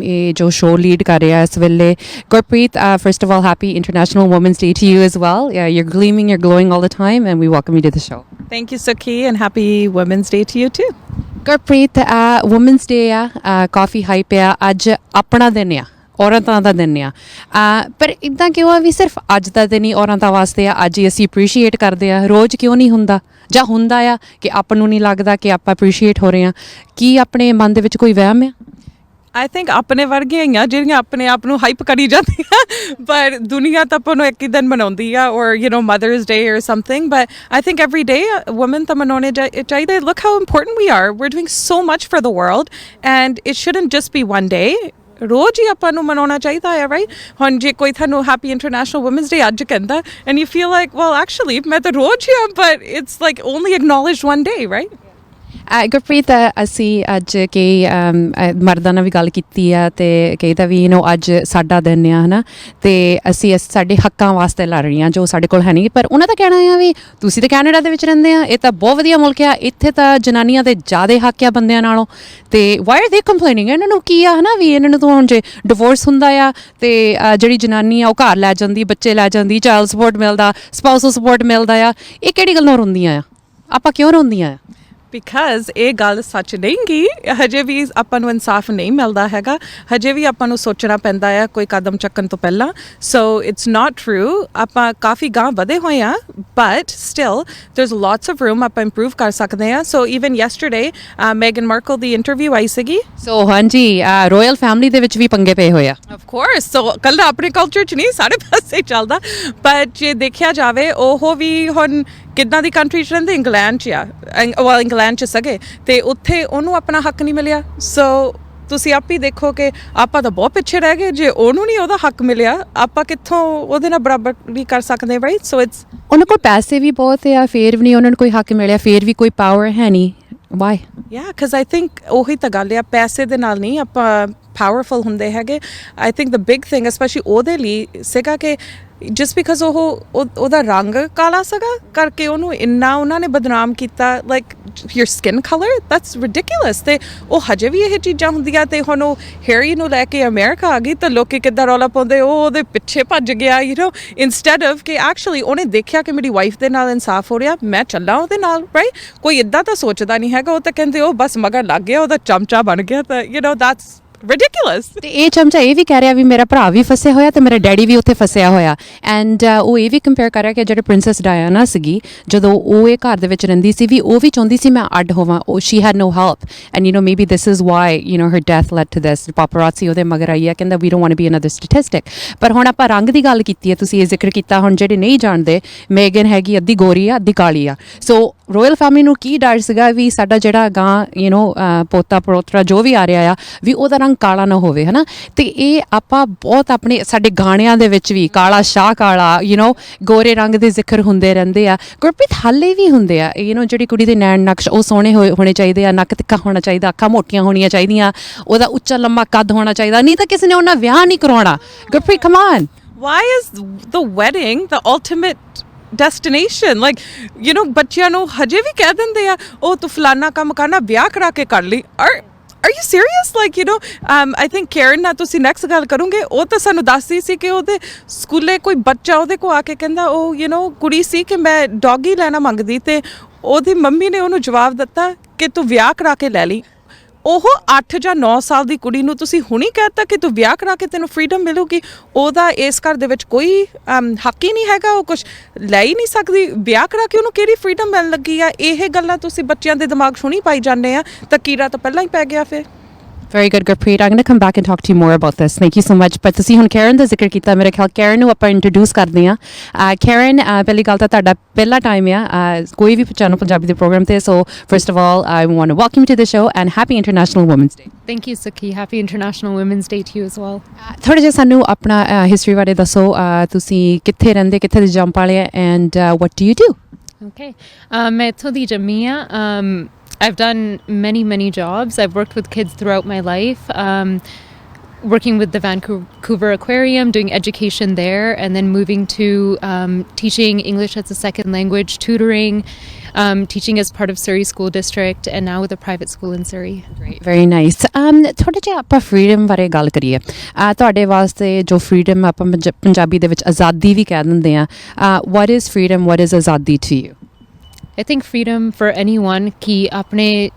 ਇਹ ਜੋ ਸ਼ੋਅ ਲੀਡ ਕਰ ਰਿਹਾ ਇਸ ਵੇਲੇ Gurpreet first of all happy International Women's day to you as well you're gleaming you're glowing all the time and we welcome you to the show Thank you, Sukhi, and happy Women's Day to you too. Gurpreet Women's Day ਆ ਕਾਫੀ hype ਆ ਅੱਜ ਆਪਣਾ ਦਿਨ ਆ ਔਰਤਾਂ ਦਾ ਦਿਨ ਆ ਪਰ ਇੱਦਾਂ ਕਿਉਂ ਆ ਵੀ ਸਿਰਫ ਅੱਜ ਦਾ ਦਿਨ ਹੀ ਔਰਤਾਂ ਵਾਸਤੇ ਆ ਅੱਜ ਹੀ ਅਸੀਂ ਅਪਰੀਸ਼ੀਏਟ ਕਰਦੇ ਆ ਰੋਜ਼ ਕਿਉਂ ਨਹੀਂ ਹੁੰਦਾ ਜਾਂ ਹੁੰਦਾ ਆ ਕਿ ਆਪਾਂ ਨੂੰ ਨਹੀਂ ਲੱਗਦਾ ਕਿ ਆਪਾਂ ਅਪਰੀਸ਼ੀਏਟ ਹੋ ਰਹੇ ਆ ਕੀ ਆਪਣੇ ਮਨ ਦੇ ਵਿੱਚ ਕੋਈ ਵਹਿਮ ਆ I think ਆਪਣੇ ਵਰਗੀਆਂ ਹੀ ਆ ਜਿਹੜੀਆਂ ਆਪਣੇ ਆਪ ਨੂੰ ਹਾਈਪ ਕਰੀ ਜਾਂਦੀਆਂ ਪਰ ਦੁਨੀਆ ਤਾਂ ਆਪਾਂ ਨੂੰ ਇੱਕ ਹੀ ਦਿਨ ਮਨਾਉਂਦੀ ਆ or Mother's Day or something but I think every day women ਤਾਂ ਮਨਾਉਣੇ ਚਾਹੀਦੇ look how important we are we're doing so much for the world and it shouldn't just be one day ਰੋਜ਼ ਹੀ ਆਪਾਂ ਨੂੰ ਮਨਾਉਣਾ ਚਾਹੀਦਾ ਹੈ ਰਾਈਟ ਹੁਣ ਜੇ ਕੋਈ ਤੁਹਾਨੂੰ ਹੈਪੀ ਇੰਟਰਨੈਸ਼ਨਲ ਵੂਮਨਸ ਡੇ ਅੱਜ ਕਹਿੰਦਾ and you feel like well actually ਮੈਂ ਤਾਂ ਰੋਜ਼ ਹੀ ਆ but it's like only acknowledged one day right Gurpreet ਅਸੀਂ ਅੱਜ ਕਈ ਮਰਦਾਂ ਨਾਲ ਵੀ ਗੱਲ ਕੀਤੀ ਆ ਅਤੇ ਕਹੀਦਾ ਵੀ ਅੱਜ ਸਾਡਾ ਦਿਨ ਆ ਹੈ ਨਾ ਅਤੇ ਅਸੀਂ ਸਾਡੇ ਹੱਕਾਂ ਵਾਸਤੇ ਲੜ ਰਹੀ ਹਾਂ ਜੋ ਸਾਡੇ ਕੋਲ ਹੈ ਨਹੀਂ ਪਰ ਉਹਨਾਂ ਦਾ ਕਹਿਣਾ ਆ ਵੀ ਤੁਸੀਂ ਤਾਂ ਕੈਨੇਡਾ ਦੇ ਵਿੱਚ ਰਹਿੰਦੇ ਆ ਇਹ ਤਾਂ ਬਹੁਤ ਵਧੀਆ ਮੁਲਕ ਆ ਇੱਥੇ ਤਾਂ ਜਨਾਨੀਆਂ ਦੇ ਜ਼ਿਆਦਾ ਹੱਕ ਆ ਬੰਦਿਆਂ ਨਾਲੋਂ ਅਤੇ ਵਾਈ ਆਰ ਦੇ ਕੰਪਲੇਨਿੰਗ ਇਹਨਾਂ ਨੂੰ ਕੀ ਆ ਹੈ ਨਾ ਵੀ ਇਹਨਾਂ ਨੂੰ ਤਾਂ ਹੁਣ ਜੇ ਡਿਵੋਰਸ ਹੁੰਦਾ ਆ ਅਤੇ ਜਿਹੜੀ ਜਨਾਨੀ ਆ ਉਹ ਘਰ ਲੈ ਜਾਂਦੀ ਬੱਚੇ ਲੈ ਜਾਂਦੀ ਚਾਈਲਡ ਸਪੋਰਟ ਮਿਲਦਾ ਸਪਾਊਸਲ ਸਪੋਰਟ ਮਿਲਦਾ ਆ ਇਹ ਕਿਹੜੀ ਗੱਲੋਂ ਰੋਂਦੀਆਂ ਆ ਆਪਾਂ ਕਿਉਂ ਰੋਂਦੀਆਂ ਆ ਬਿਕਾਜ਼ ਇਹ ਗੱਲ ਸੱਚ ਨਹੀਂ ਗੀ ਹਜੇ ਵੀ ਆਪਾਂ ਨੂੰ ਇਨਸਾਫ ਨਹੀਂ ਮਿਲਦਾ ਹੈਗਾ ਹਜੇ ਵੀ ਆਪਾਂ ਨੂੰ ਸੋਚਣਾ ਪੈਂਦਾ ਆ ਕੋਈ ਕਦਮ ਚੱਕਣ ਤੋਂ ਪਹਿਲਾਂ ਸੋ ਇਟਸ ਨਾਟ ਟਰੂ ਆਪਾਂ ਕਾਫੀ ਗਾਂਹ ਵਧੇ ਹੋਏ ਆ but still ਦੇਰਸ lots of room ਆਪਾਂ ਇੰਪਰੂਵ ਕਰ ਸਕਦੇ ਆ ਸੋ ਈਵਨ ਯੈਸਟਰਡੇ ਮੈਗਨ ਮਾਰਕਲ ਦੀ ਇੰਟਰਵਿਊ ਆਈ ਸੀਗੀ ਸੋ ਹਾਂਜੀ ਰੋਇਲ ਫੈਮਿਲੀ ਦੇ ਵਿੱਚ ਵੀ ਪੰਗੇ ਪਏ ਹੋਏ ਆ ਆਫ ਕੋਰਸ ਸੋ ਕੱਲਾ ਆਪਣੇ ਕਲਚਰ 'ਚ ਨਹੀਂ ਸਾਰੇ ਪਾਸੇ ਚੱਲਦਾ ਪਰ ਜੇ ਦੇਖਿਆ ਜਾਵੇ ਉਹ ਵੀ ਹੁਣ ਕਿੱਦਾਂ ਦੀ ਕੰਟਰੀ 'ਚ ਰਹਿੰਦੇ ਇੰਗਲੈਂਡ 'ਚ ਆ ਇੰਗਲੈਂਡ 'ਚ ਸਗੇ ਅਤੇ ਉੱਥੇ ਉਹਨੂੰ ਆਪਣਾ ਹੱਕ ਨਹੀਂ ਮਿਲਿਆ ਸੋ ਤੁਸੀਂ ਆਪ ਹੀ ਦੇਖੋ ਕਿ ਆਪਾਂ ਤਾਂ ਬਹੁਤ ਪਿੱਛੇ ਰਹਿ ਗਏ ਜੇ ਉਹਨੂੰ ਨਹੀਂ ਉਹਦਾ ਹੱਕ ਮਿਲਿਆ ਆਪਾਂ ਕਿੱਥੋਂ ਉਹਦੇ ਨਾਲ ਬਰਾਬਰ ਨਹੀਂ ਕਰ ਸਕਦੇ ਰਾਈਟ ਸੋ ਇਟਸ ਉਹਨਾਂ ਕੋਲ ਪੈਸੇ ਵੀ ਬਹੁਤ ਆ ਫੇਰ ਵੀ ਨਹੀਂ ਉਹਨਾਂ ਨੂੰ ਕੋਈ ਹੱਕ ਮਿਲਿਆ ਫੇਰ ਵੀ ਕੋਈ ਪਾਵਰ ਹੈ ਨਹੀਂ ਵਾਈ ਬਿਕਾਜ਼ ਆਈ ਥਿੰਕ ਉਹੀ ਤਾਂ ਗੱਲ ਆ ਪੈਸੇ ਦੇ ਨਾਲ ਨਹੀਂ ਆਪਾਂ ਪਾਵਰਫੁਲ ਹੁੰਦੇ ਹੈਗੇ I think the big thing specially ਉਹਦੇ ਲਈ ਸੀਗਾ ਕਿ ਜਸਟ ਬਿਕਾਜ਼ ਉਹਦਾ ਰੰਗ ਕਾਲਾ ਸੀਗਾ ਕਰਕੇ ਉਹਨੂੰ ਇੰਨਾ ਉਹਨਾਂ ਨੇ ਬਦਨਾਮ ਕੀਤਾ like your skin colour that's ਰਿਡਿਕੂਲਸ ਅਤੇ ਉਹ ਹਜੇ ਵੀ ਇਹ ਚੀਜ਼ਾਂ ਹੁੰਦੀਆਂ ਅਤੇ ਹੁਣ ਉਹ ਹੈਰੀ ਨੂੰ ਲੈ ਕੇ ਅਮਰੀਕਾ ਆ ਗਈ ਤਾਂ ਲੋਕੀ ਕਿੱਦਾਂ ਰੌਲਾ ਪਾਉਂਦੇ ਉਹ ਉਹਦੇ ਪਿੱਛੇ ਭੱਜ ਗਿਆ ਇੰਸਟੈਡ ਆਫ ਕਿ ਐਕਚੁਅਲੀ ਉਹਨੇ ਦੇਖਿਆ ਕਿ ਮੇਰੀ ਵਾਈਫ ਦੇ ਨਾਲ ਇਨਸਾਫ ਹੋ ਰਿਹਾ ਮੈਂ ਚੱਲਾਂ ਉਹਦੇ ਨਾਲ ਰਾਈਟ ਕੋਈ ਇੱਦਾਂ ਤਾਂ ਸੋਚਦਾ ਨਹੀਂ ਹੈਗਾ ਉਹ ਤਾਂ ਕਹਿੰਦੇ ਉਹ ਬਸ ਮਗਰ ਲੱਗ ਗਿਆ ਉਹਦਾ ਚਮਚਾ ਬਣ ਗਿਆ ਤਾਂ ਦੈਟਸ ridiculous. ਤੇ ਇਹ ਚਮਚਾ ਇਹ ਵੀ ਕਹਿ ਰਿਹਾ ਵੀ ਮੇਰਾ ਭਰਾ ਵੀ ਫਸਿਆ ਹੋਇਆ ਤੇ ਮੇਰਾ ਡੈਡੀ ਵੀ ਉੱਥੇ ਫਸਿਆ ਹੋਇਆ ਐਂਡ ਉਹ ਇਹ ਵੀ ਕੰਪੇਅਰ ਕਰ ਰਿਹਾ ਕਿ ਜਿਹੜੇ ਪ੍ਰਿੰਸੈਸ ਡਾਇਆਨਾ ਸੀਗੀ ਜਦੋਂ ਉਹ ਇਹ ਘਰ ਦੇ ਵਿੱਚ ਰਹਿੰਦੀ ਸੀ ਵੀ ਉਹ ਵੀ ਚਾਹੁੰਦੀ ਸੀ ਮੈਂ ਅੱਡ ਹੋਵਾਂ ਉਹ she had no help and you know maybe this is why you know her death led to this paparazzi ਉਹਦੇ ਮਗਰ ਆਈ ਹੈ ਕਹਿੰਦਾ we don't want to be another statistic ਪਰ ਹੁਣ ਆਪਾਂ ਰੰਗ ਦੀ ਗੱਲ ਕੀਤੀ ਹੈ ਤੁਸੀਂ ਇਹ ਜ਼ਿਕਰ ਕੀਤਾ ਹੁਣ ਜਿਹੜੇ ਨਹੀਂ ਜਾਣਦੇ ਮੇਗਨ ਹੈਗੀ ਅੱਧੀ ਗੋਰੀ ਆ ਅੱਧੀ ਕਾਲੀ ਆ ਸੋ ਰੋਇਲ ਫੈਮਿਲੀ ਨੂੰ ਕੀ ਡਰ ਸੀਗਾ ਵੀ ਸਾਡਾ ਜਿਹੜਾ ਗਾਂ ਯੂ نو ਪੋਤਾ ਪੜੋਤਰਾ ਜੋ ਵੀ ਆ ਰਿਹਾ ਆ ਵੀ ਉਹਦਾ ਰੰਗ ਕਾਲਾ ਨਾ ਹੋਵੇ ਹੈ ਨਾ ਤੇ ਇਹ ਆਪਾਂ ਬਹੁਤ ਆਪਣੇ ਸਾਡੇ ਗਾਣਿਆਂ ਦੇ ਵਿੱਚ ਵੀ ਕਾਲਾ ਸ਼ਾਹ ਕਾਲਾ ਯੂ نو ਗੋਰੇ ਰੰਗ ਦੇ ਜ਼ਿਕਰ ਹੁੰਦੇ ਰਹਿੰਦੇ ਆ ਗੁਰਪ੍ਰੀਤ ਹਾਲੇ ਵੀ ਹੁੰਦੇ ਆ ਯੂ نو ਜਿਹੜੀ ਕੁੜੀ ਦੇ ਨੈਣ ਨਕਸ਼ ਉਹ ਸੋਹਣੇ ਹੋਣੇ ਚਾਹੀਦੇ ਆ ਨੱਕ ਤਿੱਖਾ ਹੋਣਾ ਚਾਹੀਦਾ ਅੱਖਾਂ ਮੋਟੀਆਂ ਹੋਣੀਆਂ ਚਾਹੀਦੀਆਂ ਉਹਦਾ ਉੱਚਾ ਲੰਮਾ ਕੱਦ ਹੋਣਾ ਚਾਹੀਦਾ ਨਹੀਂ ਤਾਂ ਕਿਸੇ ਨੇ ਉਹਨਾਂ ਵਿਆਹ ਨਹੀਂ ਕਰਾਉਣਾ Gurpreet come on Why is the wedding the ultimate destination? Like, you know, ਬੱਚਿਆਂ ਨੂੰ ਹਜੇ ਵੀ ਕਹਿ ਦਿੰਦੇ ਆ ਉਹ ਤੂੰ ਫਲਾਨਾ ਕੰਮ ਕਰਨਾ ਵਿਆਹ ਕਰਾ ਕੇ ਕਰ ਲਈ Are you serious? Like, you know, I think Karen ਨਾਲ ਤੁਸੀਂ next ਗੱਲ ਕਰੋਗੇ ਉਹ ਤਾਂ ਸਾਨੂੰ ਦੱਸਦੀ ਸੀ ਕਿ ਉਹਦੇ ਸਕੂਲੇ ਕੋਈ ਬੱਚਾ ਉਹਦੇ ਕੋ ਆ ਕੇ ਕਹਿੰਦਾ ਉਹ you know ਕੁੜੀ ਸੀ ਕਿ ਮੈਂ ਡੌਗੀ ਲੈਣਾ ਮੰਗਦੀ ਤੇ ਉਹਦੀ ਮੰਮੀ ਨੇ ਉਹਨੂੰ ਜਵਾਬ ਦਿੱਤਾ ਕਿ ਤੂੰ ਵਿਆਹ ਕਰਾ ਕੇ ਲੈ ਲਈ ਉਹ 8 ਜਾਂ 9 ਸਾਲ ਦੀ ਕੁੜੀ ਨੂੰ ਤੁਸੀਂ ਹੁਣੀ ਕਹਿਤਾ ਕਿ ਤੂੰ ਵਿਆਹ ਕਰਾ ਕੇ ਤੈਨੂੰ ਫਰੀडम ਮਿਲੂਗੀ ਉਹਦਾ ਇਸ ਘਰ ਦੇ ਵਿੱਚ ਕੋਈ ਹੱਕ ਹੀ ਨਹੀਂ ਹੈਗਾ ਉਹ ਕੁਝ ਲੈ ਹੀ ਨਹੀਂ ਸਕਦੀ ਵਿਆਹ ਕਰਾ ਕੇ ਉਹਨੂੰ ਕਿਹੜੀ ਫਰੀडम ਮਿਲਣ ਲੱਗੀ ਆ ਇਹ ਗੱਲਾਂ ਤੁਸੀਂ ਬੱਚਿਆਂ ਦੇ ਦਿਮਾਗ 'ਚ ਹੁਣੀ ਪਾਈ ਜਾਂਦੇ ਆ ਤਾਂ ਕੀੜਾ ਤਾਂ ਪਹਿਲਾਂ ਹੀ ਪੈ ਗਿਆ ਫਿਰ Very good, Gurpreet. I'm going to come back and talk to you more about this. Thank you so much. But ਤੁਸੀਂ ਹੁਣ Karen ਦਾ ਜ਼ਿਕਰ ਕੀਤਾ ਮੇਰੇ ਖਿਆਲ Karen ਨੂੰ ਆਪਾਂ ਇੰਟਰੋਡਿਊਸ ਕਰਦੇ ਹਾਂ Karen ਪਹਿਲੀ ਗੱਲ ਤਾਂ ਤੁਹਾਡਾ ਪਹਿਲਾ ਟਾਈਮ ਆ ਕੋਈ ਵੀ ਚੈਨਲ ਪੰਜਾਬੀ ਦੇ ਪ੍ਰੋਗਰਾਮ ਤੇ so first of all I want to welcome you to the show and happy International Women's Day. Thank you, Sukhi. Happy International Women's Day to you as well. ਥੋੜਾ ਜਿਹਾ ਸਾਨੂੰ ਆਪਣਾ history ਬਾਰੇ ਦੱਸੋ ਤੁਸੀਂ ਕਿੱਥੇ ਰਹਿੰਦੇ ਕਿੱਥੇ ਦੇ ਜੰਮ ਪਾਲੇ and what do you do? Okay. ਮੈਂ ਇੱਥੋਂ ਦੀ ਜੰਮੀ ਆ I've done many jobs. I've worked with kids throughout my life, working with the Vancouver Aquarium, doing education there, and then moving to teaching English as a second language, tutoring, teaching as part of Surrey School District, and now with a private school in Surrey. Great, very nice. ਥੋੜਾ ਜਿਹਾ ਆਪਾਂ freedom ਬਾਰੇ ਗੱਲ ਕਰੀਏ ਤੁਹਾਡੇ ਵਾਸਤੇ ਜੋ freedom ਆਪਾਂ ਪੰਜਾਬੀ ਦੇ ਵਿੱਚ ਆਜ਼ਾਦੀ ਵੀ ਕਹਿ ਦਿੰਦੇ ਆ what is freedom, what is ਆਜ਼ਾਦੀ to you? I think freedom for anyone ki apne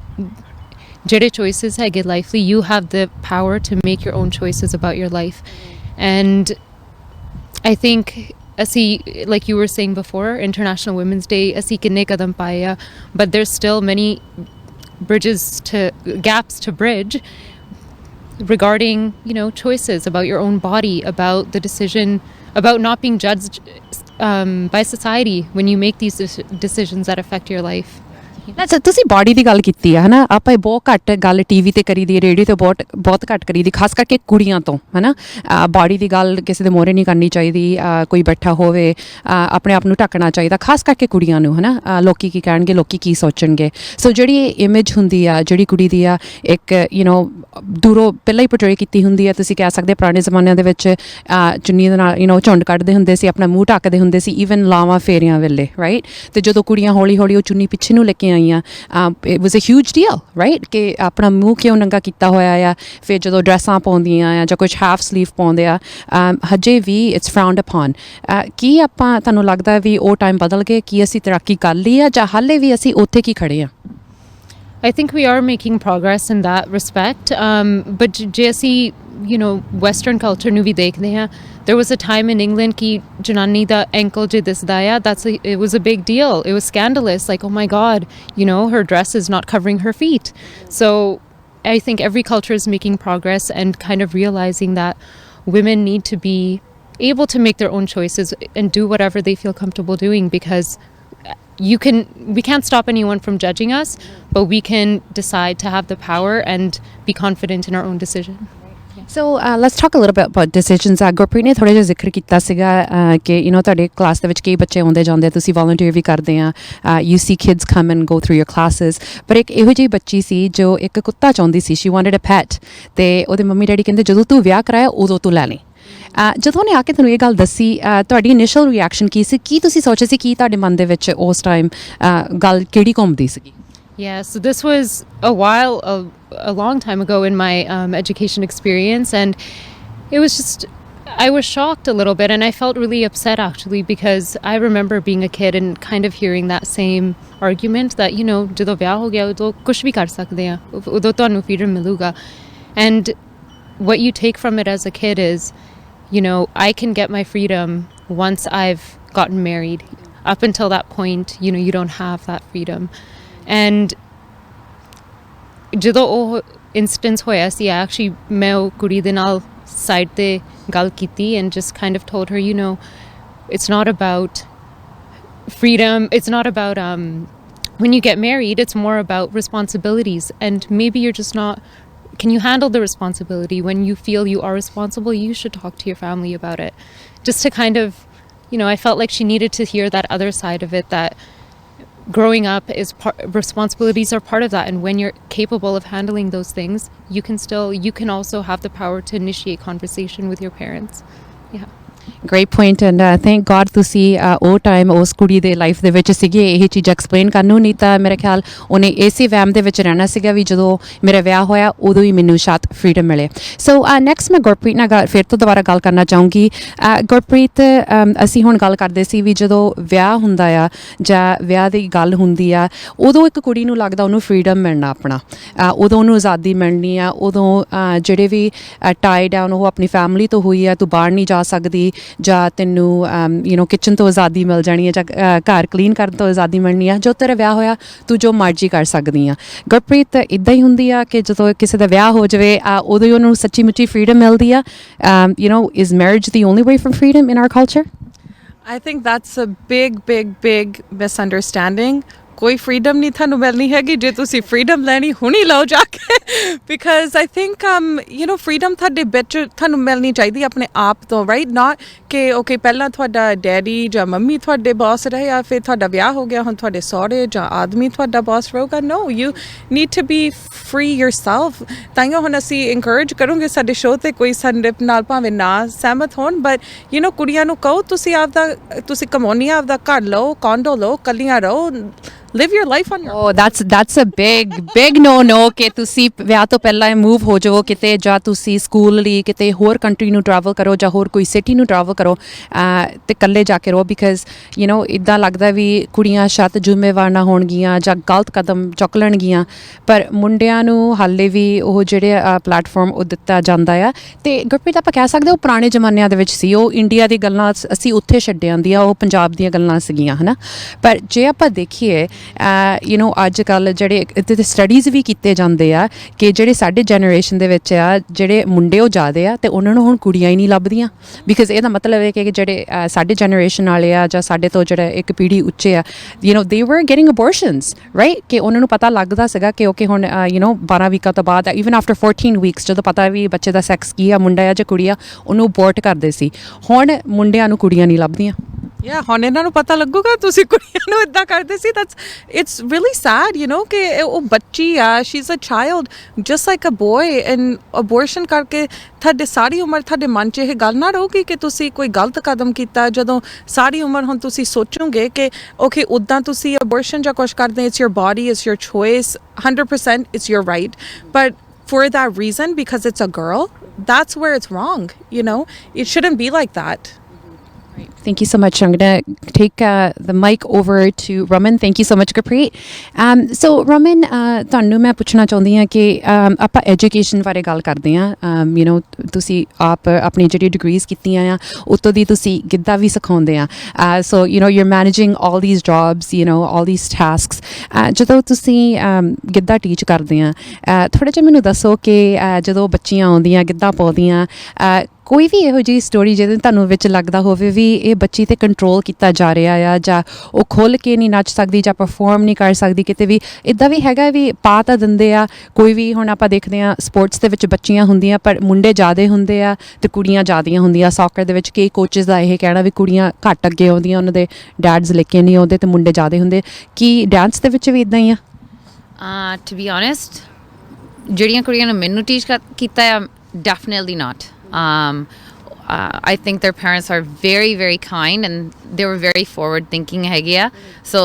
jede choices hai life li you have the power to make your own choices about your life and I think asi like you were saying before International Women's Day asi kinne kadam paaya but there's still many gaps to bridge regarding you know choices about your own body about the decision about not being judged by society when you make these decisions that affect your life. ਤੁਸੀਂ body ਦੀ ਗੱਲ ਕੀਤੀ ਆ ਹਨਾ ਆਪਾਂ ਬਹੁਤ ਘੱਟ ਗੱਲ TV ਤੇ ਕਰੀ ਦੀ ਰੇਡੀਓ ਤੇ ਬਹੁਤ ਘੱਟ ਕਰੀ ਦੀ ਖਾਸ ਕਰਕੇ ਕੁੜੀਆਂ ਤੋਂ ਹਨਾ ਬਾਡੀ ਦੀ ਗੱਲ ਕਿਸੇ ਦੇ ਮੋਹਰੇ ਨਹੀਂ ਕਰਨੀ ਚਾਹੀਦੀ ਕੋਈ ਬੈਠਾ ਹੋਵੇ ਆਪਣੇ ਆਪ ਨੂੰ ਢੱਕਣਾ ਚਾਹੀਦਾ ਖਾਸ ਕਰਕੇ ਕੁੜੀਆਂ ਨੂੰ ਹਨਾ ਲੋਕੀ ਕੀ ਕਹਿਣਗੇ ਲੋਕੀ ਕੀ ਸੋਚਣਗੇ ਸੋ ਜਿਹੜੀ ਇਹ ਇਮੇਜ ਹੁੰਦੀ ਆ ਜਿਹੜੀ ਕੁੜੀ ਦੀ ਆ ਇੱਕ ਯੂ نو ਦੂਰੋਂ ਪਹਿਲਾਂ ਹੀ ਪੋਰਟਰੇ ਕੀਤੀ ਹੁੰਦੀ ਆ ਤੁਸੀਂ ਕਹਿ ਸਕਦੇ ਪੁਰਾਣੇ ਜ਼ਮਾਨਿਆਂ ਦੇ ਵਿੱਚ ਚੁੰਨੀ ਦੇ ਨਾਲ ਯੂ نو ਝੁੰਡ ਕੱਢਦੇ ਹੁੰਦੇ ਸੀ ਆਪਣਾ ਮੂੰਹ ਢੱਕਦੇ ਹੁੰਦੇ ਸੀ ਈਵਨ ਲਾਵਾਂ ਫੇਰਿਆਂ ਵੇਲੇ ਰਾਈਟ ਤੇ ਜਦੋਂ ਕੁੜੀਆਂ ਹੌਲੀ ਹੌਲੀ ਉਹ ਚੁੰਨੀ ਪਿੱਛੇ ਨੂੰ ਲੈ ਕੇ ਆਈਆਂ it was a huge deal right ਕਿ ਆਪਣਾ ਮੂੰਹ ਕਿਉਂ ਨੰਗਾ ਕੀਤਾ ਹੋਇਆ ਆ ਫਿਰ ਜਦੋਂ ਡਰੈਸਾਂ ਪਾਉਂਦੀਆਂ ਆ ਜਾਂ ਕੁਝ ਹਾਫ ਸਲੀਵ ਪਾਉਂਦੇ ਆ ਹਜੇ ਵੀ ਇਟਸ ਫਰਾਊਂਡ ਅਪਨ ਕੀ ਆਪਾਂ ਤੁਹਾਨੂੰ ਲੱਗਦਾ ਵੀ ਉਹ ਟਾਈਮ ਬਦਲ ਗਏ ਕੀ ਅਸੀਂ ਤਰੱਕੀ ਕਰ ਲਈ ਆ ਜਾਂ ਹਾਲੇ ਵੀ ਅਸੀਂ ਉੱਥੇ ਕੀ ਖੜੇ ਆ I think we are making progress in that respect but ਜੇ ਅਸੀਂ you know western culture ਨੂੰ ਵੀ ਦੇਖਦੇ ਹਾਂ there was a time in England ki janani da ankle je disda ya it was a big deal it was scandalous like oh my god you know her dress is not covering her feet so I think every culture is making progress and kind of realizing that women need to be able to make their own choices and do whatever they feel comfortable doing because we can't stop anyone from judging us but we can decide to have the power and be confident in our own decision. So let's talk a little bit about decisions. Gurpreet ਨੇ ਥੋੜਾ ਜਿਹਾ ਜ਼ਿਕਰ ਕੀਤਾ ਸੀਗਾ ਕਿ you know ਤੁਹਾਡੇ class ਦੇ ਵਿੱਚ ਕਈ ਬੱਚੇ ਆਉਂਦੇ ਜਾਂਦੇ ਤੁਸੀਂ ਵੋਲੰਟੀਅਰ ਵੀ ਕਰਦੇ ਆ you see kids come and go through your classes ਪਰ ਇੱਕ ਇਹੋ ਜਿਹੀ ਬੱਚੀ ਸੀ ਜੋ ਇੱਕ ਕੁੱਤਾ ਚਾਹੁੰਦੀ ਸੀ ਸ਼ੀ ਵਾਂਟਡ ਅ ਪੈਟ ਤੇ ਉਹਦੇ ਮੰਮੀ ਡੈਡੀ ਕਹਿੰਦੇ ਜਦੋਂ ਤੂੰ ਵਿਆਹ ਕਰਾਇਆ ਉਦੋਂ ਤੂੰ ਲੈ ਲਈ ਜਦੋਂ ਉਹਨੇ ਆ ਕੇ ਤੁਹਾਨੂੰ ਇਹ ਗੱਲ ਦੱਸੀ ਤੁਹਾਡੀ ਇਨੀਸ਼ੀਅਲ ਰਿਐਕਸ਼ਨ ਕੀ ਸੀ ਕੀ ਤੁਸੀਂ ਸੋਚਿਆ ਸੀ ਕੀ ਤੁਹਾਡੇ ਮਨ ਦੇ ਵਿੱਚ ਉਸ ਟਾਈਮ ਗੱਲ ਕਿਹੜੀ ਘੁੰਮਦੀ ਸੀਗੀ Yeah, so this was a long time ago in my education experience and it was just I was shocked a little bit and I felt really upset actually because I remember being a kid and kind of hearing that same argument that you know ਜਦੋਂ ਵਿਆਹ ਹੋ ਗਿਆ ਉਦੋਂ ਕੁਝ ਵੀ ਕਰ ਸਕਦੇ ਆ ਉਦੋਂ ਤੁਹਾਨੂੰ freedom ਮਿਲੂਗਾ and what you take from it as a kid is, you know, I can get my freedom once I've gotten married. Up until that point, you know, you don't have that freedom. And ਜਦੋਂ ਉਹ instance ਹੋਇਆ ਸੀ, actually ਮੈਂ ਉਹ ਕੁੜੀ ਦੇ ਨਾਲ side ਤੇ ਗੱਲ ਕੀਤੀ and just kind of told her, you know, it's not about freedom, it's not about when you get married, it's more about responsibilities, and maybe you're just not, can you handle the responsibility? When you feel you are responsible, you should talk to your family about it. Just to kind of, you know, I felt like she needed to hear that other side of it, that growing up is responsibilities are part of that, and when you're capable of handling those things, you can also have the power to initiate conversation with your parents. Yeah. Great point, and thank God ਤੁਸੀਂ ਉਹ time ਉਸ ਕੁੜੀ ਦੇ life ਦੇ ਵਿੱਚ ਸੀਗੇ ਇਹ ਚੀਜ਼ ਐਕਸਪਲੇਨ ਕਰਨ ਨੂੰ, ਨਹੀਂ ਤਾਂ ਮੇਰੇ ਖਿਆਲ ਉਹਨੇ ਇਸੇ ਵਹਿਮ ਦੇ ਵਿੱਚ ਰਹਿਣਾ ਸੀਗਾ ਵੀ ਜਦੋਂ ਮੇਰਾ ਵਿਆਹ ਹੋਇਆ ਉਦੋਂ ਹੀ ਮੈਨੂੰ ਸ਼ਾਇਦ ਫਰੀडम ਮਿਲੇ। ਸੋ ਨੈਕਸਟ ਮੈਂ ਗੁਰਪ੍ਰੀਤ ਨਾਲ ਫਿਰ ਤੋਂ ਦੁਬਾਰਾ ਗੱਲ ਕਰਨਾ ਚਾਹੂੰਗੀ। ਗੁਰਪ੍ਰੀਤ, ਅਸੀਂ ਹੁਣ ਗੱਲ ਕਰਦੇ ਸੀ ਵੀ ਜਦੋਂ ਵਿਆਹ ਹੁੰਦਾ ਆ ਜਾਂ ਵਿਆਹ ਦੀ ਗੱਲ ਹੁੰਦੀ ਆ, ਉਦੋਂ ਇੱਕ ਕੁੜੀ ਨੂੰ ਲੱਗਦਾ ਉਹਨੂੰ ਫਰੀडम ਮਿਲਣਾ ਆਪਣਾ, ਉਦੋਂ ਉਹਨੂੰ ਆਜ਼ਾਦੀ ਮਿਲਣੀ ਆ, ਉਦੋਂ ਜਿਹੜੇ ਵੀ ਟਾਈ ਡਾਊਨ ਉਹ ਆਪਣੀ ਫੈਮਿਲੀ ਤੋਂ ਹੋਈ ਆ, ਤੂੰ ਬਾਹਰ ਨਹੀਂ ਜਾ ਸਕਦੀ, ਜਾਂ ਤੈਨੂੰ ਯੂ ਨੋ ਕਿਚਨ ਤੋਂ ਆਜ਼ਾਦੀ ਮਿਲ ਜਾਣੀ ਹੈ, ਜਾਂ ਘਰ ਕਲੀਨ ਕਰਨ ਤੋਂ ਆਜ਼ਾਦੀ ਮਿਲਣੀ ਆ, ਜੋ ਤੇਰਾ ਵਿਆਹ ਹੋਇਆ ਤੂੰ ਜੋ ਮਰਜ਼ੀ ਕਰ ਸਕਦੀ ਆ। ਗੁਰਪ੍ਰੀਤ, ਇੱਦਾਂ ਹੀ ਹੁੰਦੀ ਆ ਕਿ ਜਦੋਂ ਕਿਸੇ ਦਾ ਵਿਆਹ ਹੋ ਜਾਵੇ ਉਦੋਂ ਹੀ ਉਹਨੂੰ ਸੱਚੀ ਮੁੱਚੀ ਫਰੀडम ਮਿਲਦੀ ਆ? You know, is marriage the only way for freedom in our culture? I think that's a big misunderstanding. ਕੋਈ freedom ਨਹੀਂ ਤੁਹਾਨੂੰ ਮਿਲਣੀ ਹੈਗੀ, ਜੇ ਤੁਸੀਂ freedom ਲੈਣੀ ਹੁਣੀ ਲਓ ਜਾ ਕੇ, because I think you know, freedom ਤੁਹਾਡੇ ਵਿੱਚ ਤੁਹਾਨੂੰ ਮਿਲਣੀ ਚਾਹੀਦੀ ਆਪਣੇ ਆਪ ਤੋਂ, right? Not ਕਿ okay ਪਹਿਲਾਂ ਤੁਹਾਡਾ ਡੈਡੀ ਜਾਂ ਮੰਮੀ ਤੁਹਾਡੇ ਬੌਸ ਰਹੇ ਆ, ਫਿਰ ਤੁਹਾਡਾ ਵਿਆਹ ਹੋ ਗਿਆ, ਹੁਣ ਤੁਹਾਡੇ ਸਹੁਰੇ ਜਾਂ ਆਦਮੀ ਤੁਹਾਡਾ ਬੌਸ ਰਹੂਗਾ। No, you need to be free yourself। ਤਾਂਹੀਓ ਹੁਣ ਅਸੀਂ encourage ਕਰੂੰਗੇ ਸਾਡੇ ਸ਼ੋਅ ਤੇ, ਕੋਈ ਸਾਡੇ ਨਾਲ ਭਾਵੇਂ ਨਾ ਸਹਿਮਤ ਹੋਣ, but you know, ਕੁੜੀਆਂ ਨੂੰ ਕਹੋ ਤੁਸੀਂ ਤੁਸੀਂ ਕਮਾਉਣੀ ਆ, ਆਪਦਾ ਘਰ ਲਓ, ਕੋਂਡੋ ਲਓ, ਕੱਲੀਆਂ ਰਹੋ, live your life on your own। that's a big no ਕਿ ਤੁਸੀਂ ਵਿਆਹ ਤੋਂ ਪਹਿਲਾਂ ਮੂਵ ਹੋ ਜਾਵੋ ਕਿਤੇ, ਜਾਂ ਤੁਸੀਂ ਸਕੂਲ ਲਈ ਕਿਤੇ ਹੋਰ ਕੰਟਰੀ ਨੂੰ ਟਰੈਵਲ ਕਰੋ, ਜਾਂ ਹੋਰ ਕੋਈ ਸਿਟੀ ਨੂੰ ਟਰੈਵਲ ਕਰੋ ਤੇ ਇਕੱਲੇ ਜਾ ਕੇ ਰਹੋ, ਬਿਕਾਜ਼ ਯੂ ਨੋ ਇੱਦਾਂ ਲੱਗਦਾ ਵੀ ਕੁੜੀਆਂ ਸ਼ਾਇਦ ਜ਼ਿੰਮੇਵਾਰ ਨਾ ਹੋਣਗੀਆਂ ਜਾਂ ਗਲਤ ਕਦਮ ਚੁੱਕ ਲੈਣਗੀਆਂ, ਪਰ ਮੁੰਡਿਆਂ ਨੂੰ ਹਾਲੇ ਵੀ ਉਹ ਜਿਹੜੇ ਪਲੇਟਫਾਰਮ ਉਹ ਦਿੱਤਾ ਜਾਂਦਾ ਆ। ਤੇ ਗੁਰਪ੍ਰੀਤ, ਆਪਾਂ ਕਹਿ ਸਕਦੇ ਉਹ ਪੁਰਾਣੇ ਜ਼ਮਾਨਿਆਂ ਦੇ ਵਿੱਚ ਸੀ, ਉਹ ਇੰਡੀਆ ਦੀ ਗੱਲਾਂ ਅਸੀਂ ਉੱਥੇ ਛੱਡ ਆਉਂਦੀਆਂ, ਉਹ ਪੰਜਾਬ ਦੀਆਂ ਗੱਲਾਂ ਸੀਗੀਆਂ, ਹੈ ਨਾ। ਪਰ ਜੇ ਆਪਾਂ ਦੇਖੀਏ ਯੂ ਨੋ ਅੱਜ ਕੱਲ੍ਹ ਜਿਹੜੇ ਇੱਥੇ ਤੇ ਸਟੱਡੀਜ਼ ਵੀ ਕੀਤੇ ਜਾਂਦੇ ਆ ਕਿ ਜਿਹੜੇ ਸਾਡੇ ਜਨਰੇਸ਼ਨ ਦੇ ਵਿੱਚ ਆ, ਜਿਹੜੇ ਮੁੰਡੇ ਉਹ ਜ਼ਿਆਦੇ ਆ ਅਤੇ ਉਹਨਾਂ ਨੂੰ ਹੁਣ ਕੁੜੀਆਂ ਹੀ ਨਹੀਂ ਲੱਭਦੀਆਂ, ਬਿਕਾਜ਼ ਇਹਦਾ ਮਤਲਬ ਹੈ ਕਿ ਜਿਹੜੇ ਸਾਡੇ ਜਨਰੇਸ਼ਨ ਵਾਲੇ ਆ ਜਾਂ ਸਾਡੇ ਤੋਂ ਜਿਹੜਾ ਇੱਕ ਪੀੜ੍ਹੀ ਉੱਚੇ ਆ, ਯੂ ਨੋ ਦੇ ਵਰ ਗੈਟਿੰਗ ਅਬੋਰਸ਼ਨਸ, ਰਾਈਟ? ਕਿ ਉਹਨਾਂ ਨੂੰ ਪਤਾ ਲੱਗਦਾ ਸੀਗਾ ਕਿ ਓਕੇ ਹੁਣ ਯੂ ਨੋ 12 ਵੀਕਾਂ ਤੋਂ ਬਾਅਦ, ਈਵਨ ਆਫਟਰ 14 ਵੀਕਸ, ਜਦੋਂ ਪਤਾ ਵੀ ਬੱਚੇ ਦਾ ਸੈਕਸ ਕੀ ਆ, ਮੁੰਡਾ ਆ ਜਾਂ ਕੁੜੀ ਆ, ਉਹਨੂੰ ਅਬੋਰਟ ਕਰਦੇ ਸੀ। ਹੁਣ ਮੁੰਡਿਆਂ ਨੂੰ ਕੁੜੀਆਂ ਨਹੀਂ ਲੱਭਦੀਆਂ। ਹੁਣ ਇਹਨਾਂ ਨੂੰ ਪਤਾ ਲੱਗੂਗਾ ਤੁਸੀਂ ਕੁੜੀਆਂ ਨੂੰ ਇੱਦਾਂ ਕਰਦੇ ਸੀ। It's really sad, you know, ਕਿ ਉਹ ਬੱਚੀ ਆ, she's a child just like a boy, and abortion ਕਰਕੇ ਤੁਹਾਡੇ ਸਾਰੀ ਉਮਰ ਤੁਹਾਡੇ ਮਨ 'ਚ ਇਹ ਗੱਲ ਨਾ ਰਹੂਗੀ ਕਿ ਤੁਸੀਂ ਕੋਈ ਗਲਤ ਕਦਮ ਕੀਤਾ, ਜਦੋਂ ਸਾਰੀ ਉਮਰ ਹੁਣ ਤੁਸੀਂ ਸੋਚੋਗੇ ਕਿ ਓਕੇ ਉੱਦਾਂ ਤੁਸੀਂ abortion ਜਾਂ ਕੁਛ ਕਰਦੇ, it's your body, it's your choice, 100% it's your right, but for that reason, because it's a girl, that's where it's wrong, you know? It shouldn't be like that. Thank you so much. I'm going to take the mic over to Raman. Thank you so much, Gurpreet. So Raman, ਤੁਹਾਨੂੰ ਮੈਂ ਪੁੱਛਣਾ ਚਾਹੁੰਦੀ ਹਾਂ ਕਿ ਆਪਾਂ education ਬਾਰੇ ਗੱਲ ਕਰਦੇ ਹਾਂ। ਯੂ ਨੋ ਤੁਸੀਂ ਆਪ ਆਪਣੀ ਜਿਹੜੀ ਡਿਗਰੀਜ਼ ਕੀਤੀਆਂ ਆ ਉੱਤੋਂ ਦੀ ਤੁਸੀਂ ਗਿੱਧਾ ਵੀ ਸਿਖਾਉਂਦੇ ਆ। So you know you are managing all these jobs, you know all these tasks. ਜਦੋਂ ਤੁਸੀਂ ਗਿੱਧਾ ਟੀਚ ਕਰਦੇ ਆ, ਥੋੜ੍ਹਾ ਜਿਹਾ ਮੈਨੂੰ ਦੱਸੋ ਕਿ ਜਦੋਂ ਬੱਚੀਆਂ ਆਉਂਦੀਆਂ ਗਿੱਧਾ ਪਾਉਂਦੀਆਂ, ਕੋਈ ਵੀ ਇਹੋ ਜਿਹੀ ਸਟੋਰੀ ਜਿਹਦੇ ਤੁਹਾਨੂੰ ਵਿੱਚ ਲੱਗਦਾ ਹੋਵੇ ਵੀ ਇਹ ਬੱਚੀ 'ਤੇ ਕੰਟਰੋਲ ਕੀਤਾ ਜਾ ਰਿਹਾ ਆ, ਜਾਂ ਉਹ ਖੁੱਲ੍ਹ ਕੇ ਨਹੀਂ ਨੱਚ ਸਕਦੀ ਜਾਂ ਪਰਫੋਰਮ ਨਹੀਂ ਕਰ ਸਕਦੀ, ਕਿਤੇ ਵੀ ਇੱਦਾਂ ਵੀ ਹੈਗਾ ਵੀ ਪਾ ਤਾਂ ਦਿੰਦੇ ਆ। ਕੋਈ ਵੀ ਹੁਣ ਆਪਾਂ ਦੇਖਦੇ ਹਾਂ ਸਪੋਰਟਸ ਦੇ ਵਿੱਚ ਬੱਚੀਆਂ ਹੁੰਦੀਆਂ ਪਰ ਮੁੰਡੇ ਜ਼ਿਆਦਾ ਹੁੰਦੇ ਆ ਅਤੇ ਕੁੜੀਆਂ ਜ਼ਿਆਦੀਆਂ ਹੁੰਦੀਆਂ। ਸੌਕਰ ਦੇ ਵਿੱਚ ਕਈ ਕੋਚਿਸ ਦਾ ਇਹ ਕਹਿਣਾ ਵੀ ਕੁੜੀਆਂ ਘੱਟ ਅੱਗੇ ਆਉਂਦੀਆਂ, ਉਹਨਾਂ ਦੇ ਡੈਡਸ ਲੈ ਕੇ ਨਹੀਂ ਆਉਂਦੇ ਅਤੇ ਮੁੰਡੇ ਜ਼ਿਆਦਾ ਹੁੰਦੇ। ਕੀ ਡਾਂਸ ਦੇ ਵਿੱਚ ਵੀ ਇੱਦਾਂ ਹੀ ਆ? ਟੂ ਬੀ ਓਨੈਸਟ, ਜਿਹੜੀਆਂ ਕੁੜੀਆਂ ਨੇ ਮੈਨੂੰ ਟੀਚ ਕੀਤਾ ਆ, definitely not. I think their parents are very kind and they were very forward thinking ਹੈਗੇ ਆ। ਸੋ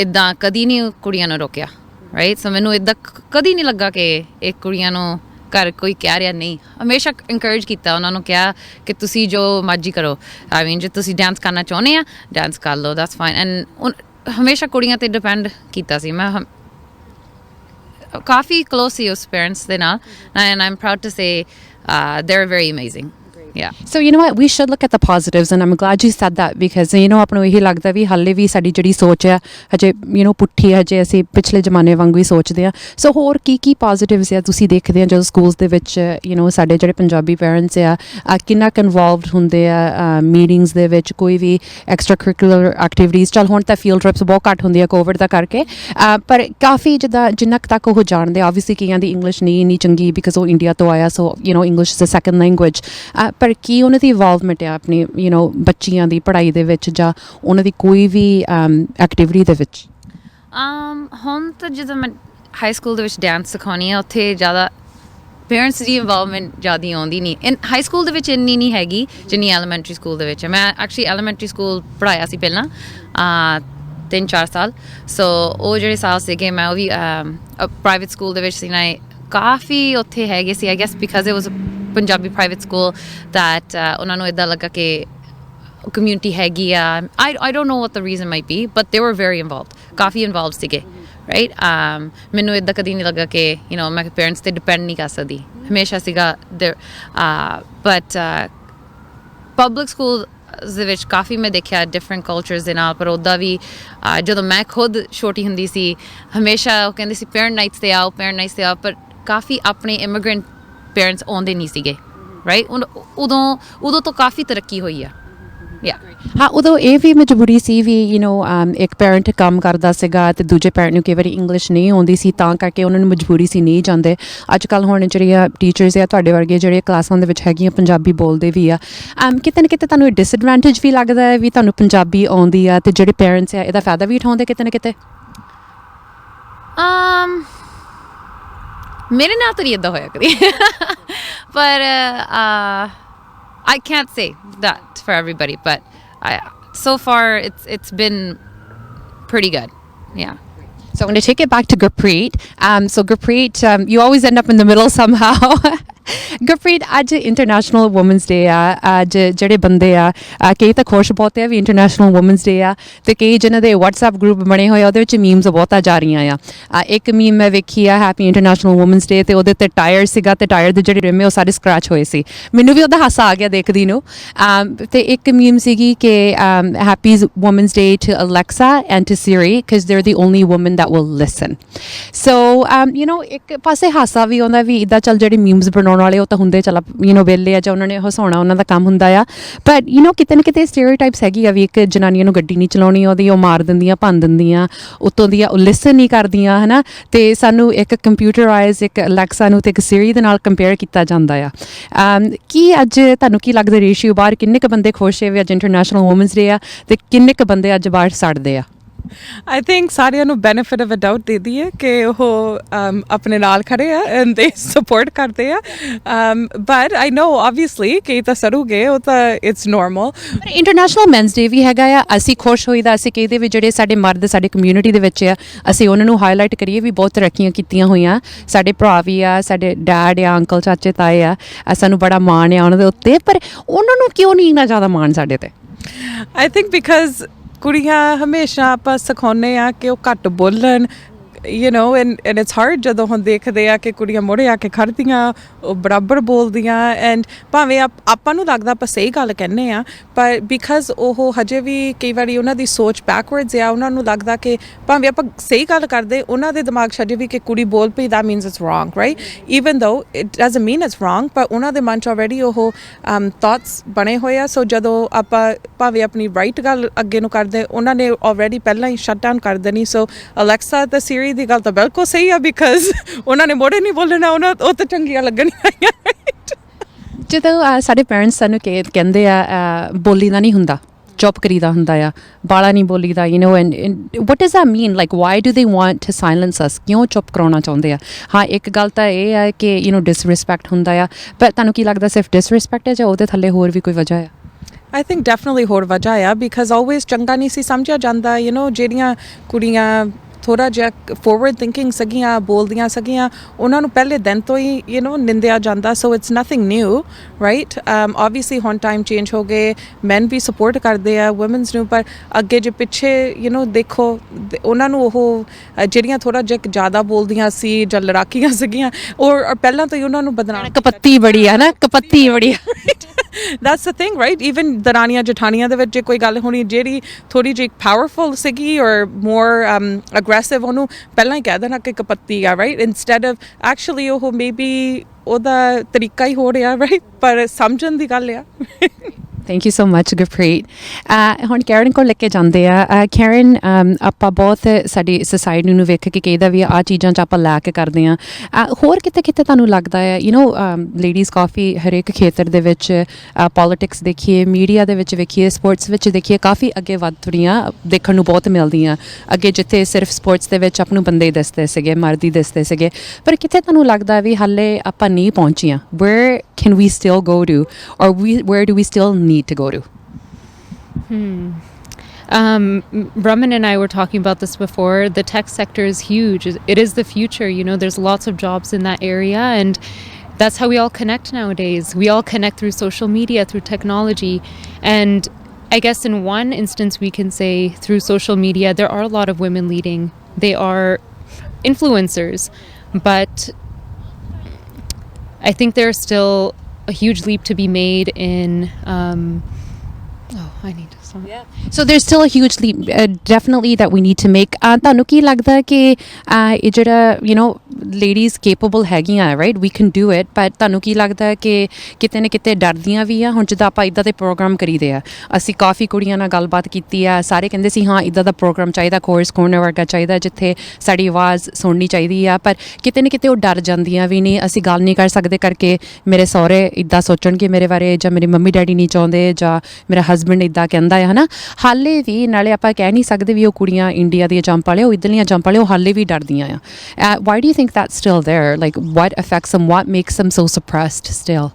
ਇੱਦਾਂ ਕਦੀ ਨਹੀਂ ਕੁੜੀਆਂ ਨੂੰ ਰੋਕਿਆ, ਰਾਈਟ? ਸੋ ਮੈਨੂੰ ਇੱਦਾਂ ਕਦੀ ਨਹੀਂ ਲੱਗਾ ਕਿ ਇਹ ਕੁੜੀਆਂ ਨੂੰ ਘਰ ਕੋਈ ਕਹਿ ਰਿਹਾ ਨਹੀਂ। ਹਮੇਸ਼ਾ ਇੰਕਰੇਜ ਕੀਤਾ, ਉਹਨਾਂ ਨੂੰ ਕਿਹਾ ਕਿ ਤੁਸੀਂ ਜੋ ਮਰਜ਼ੀ ਕਰੋ। ਆਈ ਮੀਨ ਜੇ ਤੁਸੀਂ ਡਾਂਸ ਕਰਨਾ ਚਾਹੁੰਦੇ ਆ, ਡਾਂਸ ਕਰ ਲਓ, ਦੈਟਸ ਫਾਈਨ। ਐਂਡ ਹਮੇਸ਼ਾ ਕੁੜੀਆਂ 'ਤੇ ਡਿਪੈਂਡ ਕੀਤਾ ਸੀ ਮੈਂ। ਕਾਫੀ ਕਲੋਜ਼ ਸੀ ਉਸ ਪੇਰੈਂਟਸ ਦੇ ਨਾਲ, and I am proud to say they're very amazing. Yeah. So you know what, we should look at the positives, and I'm glad you said that, because you know ਆਪਾਂ ਨੂੰ ਇਹੀ ਲੱਗਦਾ ਵੀ ਹਾਲੇ ਵੀ ਸਾਡੀ ਜਿਹੜੀ ਸੋਚ ਹੈ ਹਜੇ ਪੁੱਠੀ ਹੈ, ਹਜੇ ਅਸੀਂ ਪਿਛਲੇ ਜ਼ਮਾਨੇ ਵਾਂਗੂ ਹੀ ਸੋਚਦੇ ਹਾਂ। ਸੋ ਹੋਰ ਕੀ ਪੋਜ਼ਿਟਿਵਸ ਆ ਤੁਸੀਂ ਦੇਖਦੇ ਆ ਜਦੋਂ ਸਕੂਲਸ ਦੇ ਵਿੱਚ ਸਾਡੇ ਜਿਹੜੇ ਪੰਜਾਬੀ ਪੇਰੈਂਟਸ ਆ ਕਿੰਨਾ ਇਨਵੋਲਵਡ ਹੁੰਦੇ ਆ ਮੀਟਿੰਗਸ ਦੇ ਵਿੱਚ, ਕੋਈ ਵੀ ਐਕਸਟਰਾ ਕਰਿਕੂਲਰ ਐਕਟੀਵਿਟੀਜ਼। ਚੱਲ ਹੁਣ ਤਾਂ ਫੀਲਡ ਟ੍ਰਿਪਸ ਬਹੁਤ ਘੱਟ ਹੁੰਦੀਆਂ ਕੋਵਿਡ ਦਾ ਕਰਕੇ, ਪਰ ਕਾਫੀ ਜਿੰਨਾ ਕੁ ਤੱਕ ਉਹ ਜਾਣਦੇ, ਆਬਵੀਅਸਲੀ ਕਈਆਂ ਦੀ ਇੰਗਲਿਸ਼ ਨਹੀਂ ਇੰਨੀ ਚੰਗੀ ਬਿਕਾਜ਼ ਉਹ ਇੰਡੀਆ ਤੋਂ ਆਇਆ, so English is a second language, ਪਰ ਕੀ ਉਹਨਾਂ ਦੀ ਇਨਵੋਲਵਮੈਂਟ ਆ ਆਪਣੀ ਬੱਚੀਆਂ ਦੀ ਪੜ੍ਹਾਈ ਦੇ ਵਿੱਚ ਜਾਂ ਉਹਨਾਂ ਦੀ ਕੋਈ ਵੀ ਐਕਟੀਵਿਟੀ ਦੇ ਵਿੱਚ? ਹੁਣ ਤਾਂ ਜਦੋਂ ਮੈਂ ਹਾਈ ਸਕੂਲ ਦੇ ਵਿੱਚ ਡਾਂਸ ਸਿਖਾਉਂਦੀ ਹਾਂ, ਉੱਥੇ ਜ਼ਿਆਦਾ ਪੇਰੈਂਟਸ ਦੀ ਇਨਵੋਲਵਮੈਂਟ ਜ਼ਿਆਦਾ ਆਉਂਦੀ ਨਹੀਂ। ਹਾਈ ਸਕੂਲ ਦੇ ਵਿੱਚ ਇੰਨੀ ਨਹੀਂ ਹੈਗੀ ਜਿੰਨੀ ਐਲੀਮੈਂਟਰੀ ਸਕੂਲ ਦੇ ਵਿੱਚ। ਮੈਂ ਐਕਚੁਅਲੀ ਐਲੀਮੈਂਟਰੀ ਸਕੂਲ ਪੜ੍ਹਾਇਆ ਸੀ ਪਹਿਲਾਂ 3-4 ਸਾਲ, ਸੋ ਉਹ ਜਿਹੜੇ ਸਾਲ ਸੀਗੇ ਮੈਂ ਉਹ ਵੀ ਪ੍ਰਾਈਵੇਟ ਸਕੂਲ ਦੇ ਵਿੱਚ ਸੀ ਨਾ, ਕਾਫੀ ਉੱਥੇ ਹੈਗੇ ਸੀ। I guess because it was Punjabi private school that ਉਹਨਾਂ ਨੂੰ ਇੱਦਾਂ ਲੱਗਾ ਕਿ ਕਮਿਊਨਿਟੀ ਹੈਗੀ ਆ। I don't know what the reason might be, but they were very involved, coffee involve ਸੀਗੇ, ਰਾਈਟ। ਮੈਨੂੰ ਇੱਦਾਂ ਕਦੀ ਨਹੀਂ ਲੱਗਾ ਕਿ ਮੈਂ ਪੇਰੈਂਟਸ 'ਤੇ ਡਿਪੈਂਡ ਨਹੀਂ ਕਰ ਸਕਦੀ, ਹਮੇਸ਼ਾ ਸੀਗਾ ਬਟ ਪਬਲਿਕ ਸਕੂਲ ਦੇ ਵਿੱਚ ਕਾਫੀ ਮੈਂ ਦੇਖਿਆ ਡਿਫਰੈਂਟ ਕਲਚਰਸ ਦੇ ਨਾਲ, ਪਰ ਉੱਦਾਂ ਵੀ ਜਦੋਂ ਮੈਂ ਖੁਦ ਛੋਟੀ ਹੁੰਦੀ ਸੀ ਹਮੇਸ਼ਾ ਉਹ ਕਹਿੰਦੇ ਸੀ ਪੇਰੈਂਟ ਨਾਈਟਸ 'ਤੇ ਆਓ, ਪੇਰੈਂਟ ਨਾਈਟਸ 'ਤੇ ਆਓ, ਪਰ ਕਾਫੀ ਆਪਣੇ ਇਮੀਗ੍ਰੈਂਟ ਪੇਰੈਂਟਸ ਆਉਂਦੇ ਨਹੀਂ ਸੀਗੇ, ਰਾਈਟ। ਉਦੋਂ ਤੋਂ ਕਾਫੀ ਤਰੱਕੀ ਹੋਈ ਆ। ਹਾਂ, ਉਦੋਂ ਇਹ ਵੀ ਮਜਬੂਰੀ ਸੀ ਵੀ ਇੱਕ ਪੈਰੈਂਟ ਕੰਮ ਕਰਦਾ ਸੀਗਾ ਅਤੇ ਦੂਜੇ ਪੈਰੈਂਟ ਨੂੰ ਕਈ ਵਾਰੀ ਇੰਗਲਿਸ਼ ਨਹੀਂ ਆਉਂਦੀ ਸੀ, ਤਾਂ ਕਰਕੇ ਉਹਨਾਂ ਨੂੰ ਮਜਬੂਰੀ ਸੀ ਨਹੀਂ ਜਾਂਦੇ। ਅੱਜ ਕੱਲ੍ਹ ਹੁਣ ਜਿਹੜੀਆਂ ਟੀਚਰਸ ਆ ਤੁਹਾਡੇ ਵਰਗੇ ਜਿਹੜੇ ਕਲਾਸਾਂ ਦੇ ਵਿੱਚ ਹੈਗੀਆਂ ਪੰਜਾਬੀ ਬੋਲਦੇ ਵੀ ਆ, ਕਿਤੇ ਨਾ ਕਿਤੇ ਤੁਹਾਨੂੰ ਡਿਸਐਡਵਾਂਟੇਜ ਵੀ ਲੱਗਦਾ ਹੈ ਵੀ ਤੁਹਾਨੂੰ ਪੰਜਾਬੀ ਆਉਂਦੀ ਆ ਅਤੇ ਜਿਹੜੇ ਪੇਰੈਂਟਸ ਆ ਇਹਦਾ ਫਾਇਦਾ ਵੀ ਉਠਾਉਂਦੇ ਕਿਤੇ ਨਾ ਕਿਤੇ? ਮੇਰੇ ਨਾਲ ਤਾਂ ਨਹੀਂ ਇੱਦਾਂ ਹੋਇਆ ਕਦੀ ਪਰ I can't say that for everybody, but so far it's been pretty good. Yeah. So I'm going to take it back to Gurpreet. So Gurpreet, you always end up in the middle somehow. Gurpreet, ਅੱਜ international Women's Day ਆ। ਅੱਜ ਜਿਹੜੇ ਬੰਦੇ ਆ ਕਈ ਤਾਂ ਖੁਸ਼ ਬਹੁਤ ਆ ਵੀ ਇੰਟਰਨੈਸ਼ਨਲ ਵੂਮਨਸ ਡੇ ਆ, ਅਤੇ ਕਈ ਜਿਹਨਾਂ ਦੇ WhatsApp ਗਰੁੱਪ ਬਣੇ ਹੋਏ ਆ ਉਹਦੇ ਵਿੱਚ ਮੀਮਸ ਬਹੁਤਾ ਜਾ ਰਹੀਆਂ ਆ। ਇੱਕ ਮੀਮ ਮੈਂ ਵੇਖੀ ਆ ਹੈਪੀ ਇੰਟਰਨੈਸ਼ਨਲ ਵੂਮਨਸ ਡੇ, ਅਤੇ ਉਹਦੇ 'ਤੇ ਟਾਇਰ ਸੀਗਾ ਅਤੇ ਟਾਇਰ ਦੇ ਜਿਹੜੇ ਰਿਮ ਉਹ ਸਾਰੇ ਸਕ੍ਰੈਚ ਹੋਏ ਸੀ। ਮੈਨੂੰ ਵੀ ਉਹਦਾ ਹਾਸਾ ਆ ਗਿਆ ਦੇਖਦੀ ਨੂੰ। ਅਤੇ ਇੱਕ ਮੀਮ ਸੀਗੀ ਕਿ happy women's day to Alexa and to Siri because they're the only women that will listen. So ਇੱਕ ਪਾਸੇ ਹਾਸਾ ਵੀ ਆਉਂਦਾ ਵੀ ਇੱਦਾਂ ਚੱਲ ਜਿਹੜੇ ਮੀਮਸ ਬਣਾਉਣ ਵਾਲੇ ਉਹ ਤਾਂ ਹੁੰਦੇ ਚੱਲ ਵਿਹਲੇ ਆ ਜਾਂ ਉਹਨਾਂ ਨੇ ਹਸਾਉਣਾ ਉਹਨਾਂ ਦਾ ਕੰਮ ਹੁੰਦਾ ਆ, ਪਰ ਕਿਤੇ ਨਾ ਕਿਤੇ ਸਟੀਰੀਓਟਾਈਪਸ ਹੈਗੀ ਆ ਵੀ ਇੱਕ ਜਨਾਨੀਆਂ ਨੂੰ ਗੱਡੀ ਨਹੀਂ ਚਲਾਉਣੀ ਆਉਂਦੀ, ਉਹ ਮਾਰ ਦਿੰਦੀਆਂ ਭੰਨ ਦਿੰਦੀਆਂ, ਉੱਤੋਂ ਦੀਆਂ ਉਹ ਲਿਸਨ ਨਹੀਂ ਕਰਦੀਆਂ, ਹੈ ਨਾ। ਅਤੇ ਸਾਨੂੰ ਇੱਕ ਕੰਪਿਊਟਰਾਈਜ਼ ਇੱਕ ਅਲੈਕਸਾ ਨੂੰ ਅਤੇ ਇੱਕ Siri ਦੇ ਨਾਲ ਕੰਪੇਅਰ ਕੀਤਾ ਜਾਂਦਾ ਆ। ਕੀ ਅੱਜ ਤੁਹਾਨੂੰ ਕੀ ਲੱਗਦਾ ਰੇਸ਼ੀਓ ਬਾਹਰ ਕਿੰਨੇ ਕੁ ਬੰਦੇ ਖੁਸ਼ ਹੈ ਵੀ ਅੱਜ ਇੰਟਰਨੈਸ਼ਨਲ ਵੂਮਨਸ ਡੇ ਆ, ਅਤੇ ਕਿੰਨੇ ਕੁ ਬੰਦੇ ਅੱਜ ਬਾਹਰ ਸੜਦੇ ਆ? I think ਸਾਰਿਆਂ ਨੂੰ benefit of a doubt ਦੇ ਦਈਏ ਕਿ ਉਹ ਆਪਣੇ ਨਾਲ ਖੜੇ ਆ and they support ਕਰਦੇ ਆ, but I know obviously ਕਿ ਤਾਂ ਸਰੂਗੇ, ਉਹ ਤਾਂ it's normal। ਇੰਟਰਨੈਸ਼ਨਲ ਮੈਨਸ ਡੇ ਵੀ ਹੈਗਾ ਆ, ਅਸੀਂ ਖੁਸ਼ ਹੋਈਦਾ, ਅਸੀਂ ਕਹਿੰਦੇ ਵੀ ਜਿਹੜੇ ਸਾਡੇ ਮਰਦ ਸਾਡੇ ਕਮਿਊਨਿਟੀ ਦੇ ਵਿੱਚ ਆ ਅਸੀਂ ਉਹਨਾਂ ਨੂੰ ਹਾਈਲਾਈਟ ਕਰੀਏ ਵੀ ਬਹੁਤ ਤਰੱਕੀਆਂ ਕੀਤੀਆਂ ਹੋਈਆਂ, ਸਾਡੇ ਭਰਾ ਵੀ ਆ, ਸਾਡੇ ਡੈਡ ਆ, ਅੰਕਲ ਚਾਚੇ ਤਾਏ ਆ, ਸਾਨੂੰ ਬੜਾ ਮਾਣ ਆ ਉਹਨਾਂ ਦੇ ਉੱਤੇ, ਪਰ ਉਹਨਾਂ ਨੂੰ ਕਿਉਂ ਨਹੀਂ ਇੰਨਾ ਜ਼ਿਆਦਾ ਮਾਣ ਸਾਡੇ 'ਤੇ? I think because ਕੁੜੀਆਂ ਹਮੇਸ਼ਾ ਆਪਾਂ ਸਿਖਾਉਂਦੇ ਆ ਕਿ ਉਹ ਘੱਟ ਬੋਲਣ, and it's hard ਜਦੋਂ ਹੁਣ ਦੇਖਦੇ ਆ ਕਿ ਕੁੜੀਆਂ ਮੋੜੇ ਆ ਕੇ ਖੜ੍ਹਦੀਆਂ, ਉਹ ਬਰਾਬਰ ਬੋਲਦੀਆਂ, ਐਂਡ ਭਾਵੇਂ ਆਪਾਂ ਨੂੰ ਲੱਗਦਾ ਆਪਾਂ ਸਹੀ ਗੱਲ ਕਹਿੰਦੇ ਆ, ਪਰ ਬਿਕਾਜ਼ ਉਹ ਹਜੇ ਵੀ ਕਈ ਵਾਰੀ ਉਹਨਾਂ ਦੀ ਸੋਚ ਬੈਕਵਰਡਸ ਆ, ਉਹਨਾਂ ਨੂੰ ਲੱਗਦਾ ਕਿ ਭਾਵੇਂ ਆਪਾਂ ਸਹੀ ਗੱਲ ਕਰਦੇ ਉਹਨਾਂ ਦੇ ਦਿਮਾਗ 'ਚ ਹਜੇ ਵੀ ਕਿ ਕੁੜੀ ਬੋਲ ਪਈ that means it's wrong, right? Even though it doesn't mean it's wrong, ਪਰ ਉਹਨਾਂ ਦੇ ਮਨ 'ਚ already ਉਹ ਥਾਟਸ ਬਣੇ ਹੋਏ ਆ। ਸੋ ਜਦੋਂ ਆਪਾਂ ਭਾਵੇਂ ਆਪਣੀ ਰਾਈਟ ਗੱਲ ਅੱਗੇ ਨੂੰ ਕਰਦੇ, ਉਹਨਾਂ ਨੇ ਆਲਰੇਡੀ ਪਹਿਲਾਂ ਹੀ ਸ਼ਟ ਡਾਊਨ ਕਰ ਦੇਣੀ। ਸੋ ਅਲੈਕਸਾ ਤੇ Siri ਦੀ ਗੱਲ ਤਾਂ ਬਿਲਕੁਲ ਸਹੀ ਆ, ਬਿਕਾਜ਼ ਉਹਨਾਂ ਨੇ ਮੋੜੇ ਨਹੀਂ ਬੋਲਣਾ, ਉਹ ਤਾਂ ਚੰਗੀਆਂ ਲੱਗਣੀਆਂ। ਜਦੋਂ ਸਾਡੇ ਪੇਰੈਂਟਸ ਸਾਨੂੰ ਕਹਿੰਦੇ ਆ ਬੋਲੀ ਦਾ ਨਹੀਂ ਹੁੰਦਾ, ਚੁੱਪ ਕਰੀਦਾ ਹੁੰਦਾ ਆ, ਬਾਲਾ ਨਹੀਂ ਬੋਲੀਦਾ, and what does that mean? Like why do they want to silence us? ਕਿਉਂ ਚੁੱਪ ਕਰਾਉਣਾ ਚਾਹੁੰਦੇ ਆ? ਹਾਂ, ਇੱਕ ਗੱਲ ਤਾਂ ਇਹ ਆ ਕਿ ਡਿਸਰਿਸਪੈਕਟ ਹੁੰਦਾ ਆ, ਪਰ ਤੁਹਾਨੂੰ ਕੀ ਲੱਗਦਾ ਸਿਰਫ ਡਿਸਰਿਸਪੈਕਟ ਹੈ ਜਾਂ ਉਹਦੇ ਥੱਲੇ ਹੋਰ ਵੀ ਕੋਈ ਵਜ੍ਹਾ ਆ? I think definitely ਹੋਰ ਵਜ੍ਹਾ ਆ, ਬਿਕਾਜ਼ always ਚੰਗਾ ਨਹੀਂ ਸੀ ਸਮਝਿਆ ਜਾਂਦਾ, ਜਿਹੜੀਆਂ ਕੁੜੀਆਂ ਥੋੜ੍ਹਾ ਜਿਹਾ ਫੋਰਵਰਡ ਥਿੰਕਿੰਗ ਸੀਗੀਆਂ ਬੋਲਦੀਆਂ ਸੀਗੀਆਂ ਉਹਨਾਂ ਨੂੰ ਪਹਿਲੇ ਦਿਨ ਤੋਂ ਹੀ ਨਿੰਦਿਆ ਜਾਂਦਾ so it's nothing new right obviously ਹੁਣ ਟਾਈਮ ਚੇਂਜ ਹੋ ਗਏ ਮੈਨ ਵੀ ਸਪੋਰਟ ਕਰਦੇ ਆ ਵੂਮਨਸ ਨੂੰ ਪਰ ਅੱਗੇ ਜੇ ਪਿੱਛੇ ਦੇਖੋ ਉਹਨਾਂ ਨੂੰ ਉਹ ਜਿਹੜੀਆਂ ਥੋੜ੍ਹਾ ਜਿਹਾ ਜ਼ਿਆਦਾ ਬੋਲਦੀਆਂ ਸੀ ਜਾਂ ਲੜਾਕੀਆਂ ਸੀਗੀਆਂ ਔਰ ਪਹਿਲਾਂ ਤੋਂ ਹੀ ਉਹਨਾਂ ਨੂੰ ਬਦਨਾਮ ਕਪੱਤੀ ਬੜੀ ਆ ਨਾ ਕਪੱਤੀ ਬੜੀ ਆ that's the thing right even ਦਰਾਨੀਆਂ ਜਠਾਨੀਆਂ ਦੇ ਵਿੱਚ ਜੇ ਕੋਈ ਗੱਲ ਹੋਣੀ ਜਿਹੜੀ ਥੋੜੀ ਜਿਹੀ ਪਾਵਰਫੁਲ ਸੀਗੀ ਔਰ ਮੋਰ ਅਗਰੈਸਿਵ ਉਹਨੂੰ ਪਹਿਲਾਂ ਹੀ ਕਹਿ ਦੇਣਾ ਕਿ ਕਪੱਤੀ ਆ ਰਾਈਟ ਇੰਸਟੈਡ ਆਫ ਐਕਚੁਅਲੀ ਉਹ ਮੇਬੀ ਉਹਦਾ ਤਰੀਕਾ ਹੀ ਹੋ ਰਿਹਾ ਰਾਈਟ ਪਰ ਸਮਝਣ ਦੀ ਗੱਲ ਆ thank you so much Gurpreet ਹੁਣ ਕੈਰਨ ਕੋਲ ਲੈ ਕੇ ਜਾਂਦੇ ਆ ਕੈਰਨ ਆਪਾਂ ਬਹੁਤ ਸਾਡੀ ਸੁਸਾਇਟੀ ਨੂੰ ਵੇਖ ਕੇ ਕਹੀਦਾ ਵੀ ਆਹ ਚੀਜ਼ਾਂ 'ਚ ਆਪਾਂ ਲੈ ਕੇ ਕਰਦੇ ਹਾਂ ਹੋਰ ਕਿਤੇ ਕਿਤੇ ਤੁਹਾਨੂੰ ਲੱਗਦਾ ਹੈ ਲੇਡੀਜ਼ ਕਾਫੀ ਹਰੇਕ ਖੇਤਰ ਦੇ ਵਿੱਚ ਪੋਲੀਟਿਕਸ ਦੇਖੀਏ ਮੀਡੀਆ ਦੇ ਵਿੱਚ ਵੇਖੀਏ ਸਪੋਰਟਸ ਵਿੱਚ ਦੇਖੀਏ ਕਾਫੀ ਅੱਗੇ ਵੱਧ ਰਹੀਆਂ ਦੇਖਣ ਨੂੰ ਬਹੁਤ ਮਿਲਦੀਆਂ ਅੱਗੇ ਜਿੱਥੇ ਸਿਰਫ ਸਪੋਰਟਸ ਦੇ ਵਿੱਚ ਆਪ ਨੂੰ ਬੰਦੇ ਹੀ ਦਿਸਦੇ ਸੀਗੇ ਮਰਦ ਹੀ ਦਿਸਦੇ ਸੀਗੇ ਪਰ ਕਿਤੇ ਤੁਹਾਨੂੰ ਲੱਗਦਾ ਵੀ ਹਾਲੇ ਆਪਾਂ ਨਹੀਂ ਪਹੁੰਚੀਆਂ where can we still go to or where do we still need to go to? Raman and I were talking about this before. The tech sector is huge. It is the future. There's lots of jobs in that area, and that's how we all connect nowadays. We all connect through social media, through technology, and I guess in one instance we can say through social media there are a lot of women leading. They are influencers, but I think there's still a huge leap to be made in I need to stop. So there's still a huge leap definitely that we need to make ਤੁਹਾਨੂੰ ਕੀ ਲੱਗਦਾ ਕਿ ਇਹ ਜਿਹੜਾ ladies capable ਹੈਗੀਆਂ right we can do it but ਤੁਹਾਨੂੰ ਕੀ ਲੱਗਦਾ ਕਿ ਕਿਤੇ ਨਾ ਕਿਤੇ ਡਰਦੀਆਂ ਵੀ ਆ ਹੁਣ ਜਿੱਦਾਂ ਆਪਾਂ ਇੱਦਾਂ ਦੇ ਪ੍ਰੋਗਰਾਮ ਕਰੀਦੇ ਆ ਅਸੀਂ ਕਾਫੀ ਕੁੜੀਆਂ ਨਾਲ ਗੱਲਬਾਤ ਕੀਤੀ ਆ ਸਾਰੇ ਕਹਿੰਦੇ ਸੀ ਹਾਂ ਇੱਦਾਂ ਦਾ ਪ੍ਰੋਗਰਾਮ ਚਾਹੀਦਾ ਕੋਰਸ ਕੋਰਨਰ ਵਰਗਾ ਚਾਹੀਦਾ ਜਿੱਥੇ ਸਾਡੀ ਆਵਾਜ਼ ਸੁਣਨੀ ਚਾਹੀਦੀ ਆ ਪਰ ਕਿਤੇ ਨਾ ਕਿਤੇ ਉਹ ਡਰ ਜਾਂਦੀਆਂ ਵੀ ਨਹੀਂ ਅਸੀਂ ਗੱਲ ਨਹੀਂ ਕਰ ਸਕਦੇ ਕਰਕੇ ਮੇਰੇ ਸਹੁਰੇ ਇੱਦਾਂ ਸੋਚਣਗੇ ਮੇਰੇ ਬਾਰੇ ਜਾਂ ਮੇਰੇ ਮੰਮੀ ਡੈਡੀ ਨਹੀਂ ਚਾਹੁੰਦੇ ਜਾਂ ਮੇਰਾ ਹਸਬੈਂਡ ਇੱਦਾਂ ਕਹਿੰਦਾ ਹੈ ਨਾ ਹਾਲੇ ਵੀ ਨਾਲੇ ਆਪਾਂ ਕਹਿ ਨਹੀਂ ਸਕਦੇ ਵੀ ਉਹ ਕੁੜੀਆਂ ਇੰਡੀਆ ਦੀਆਂ ਜੰਪ ਵਾਲੇ ਉਹ ਇੱਧਰਲੀਆਂ ਜੰਪ ਵਾਲੇ ਉਹ ਹਾਲੇ ਵੀ ਡਰਦੀਆਂ ਆ why do you think that's still there like what affects them what makes them so suppressed still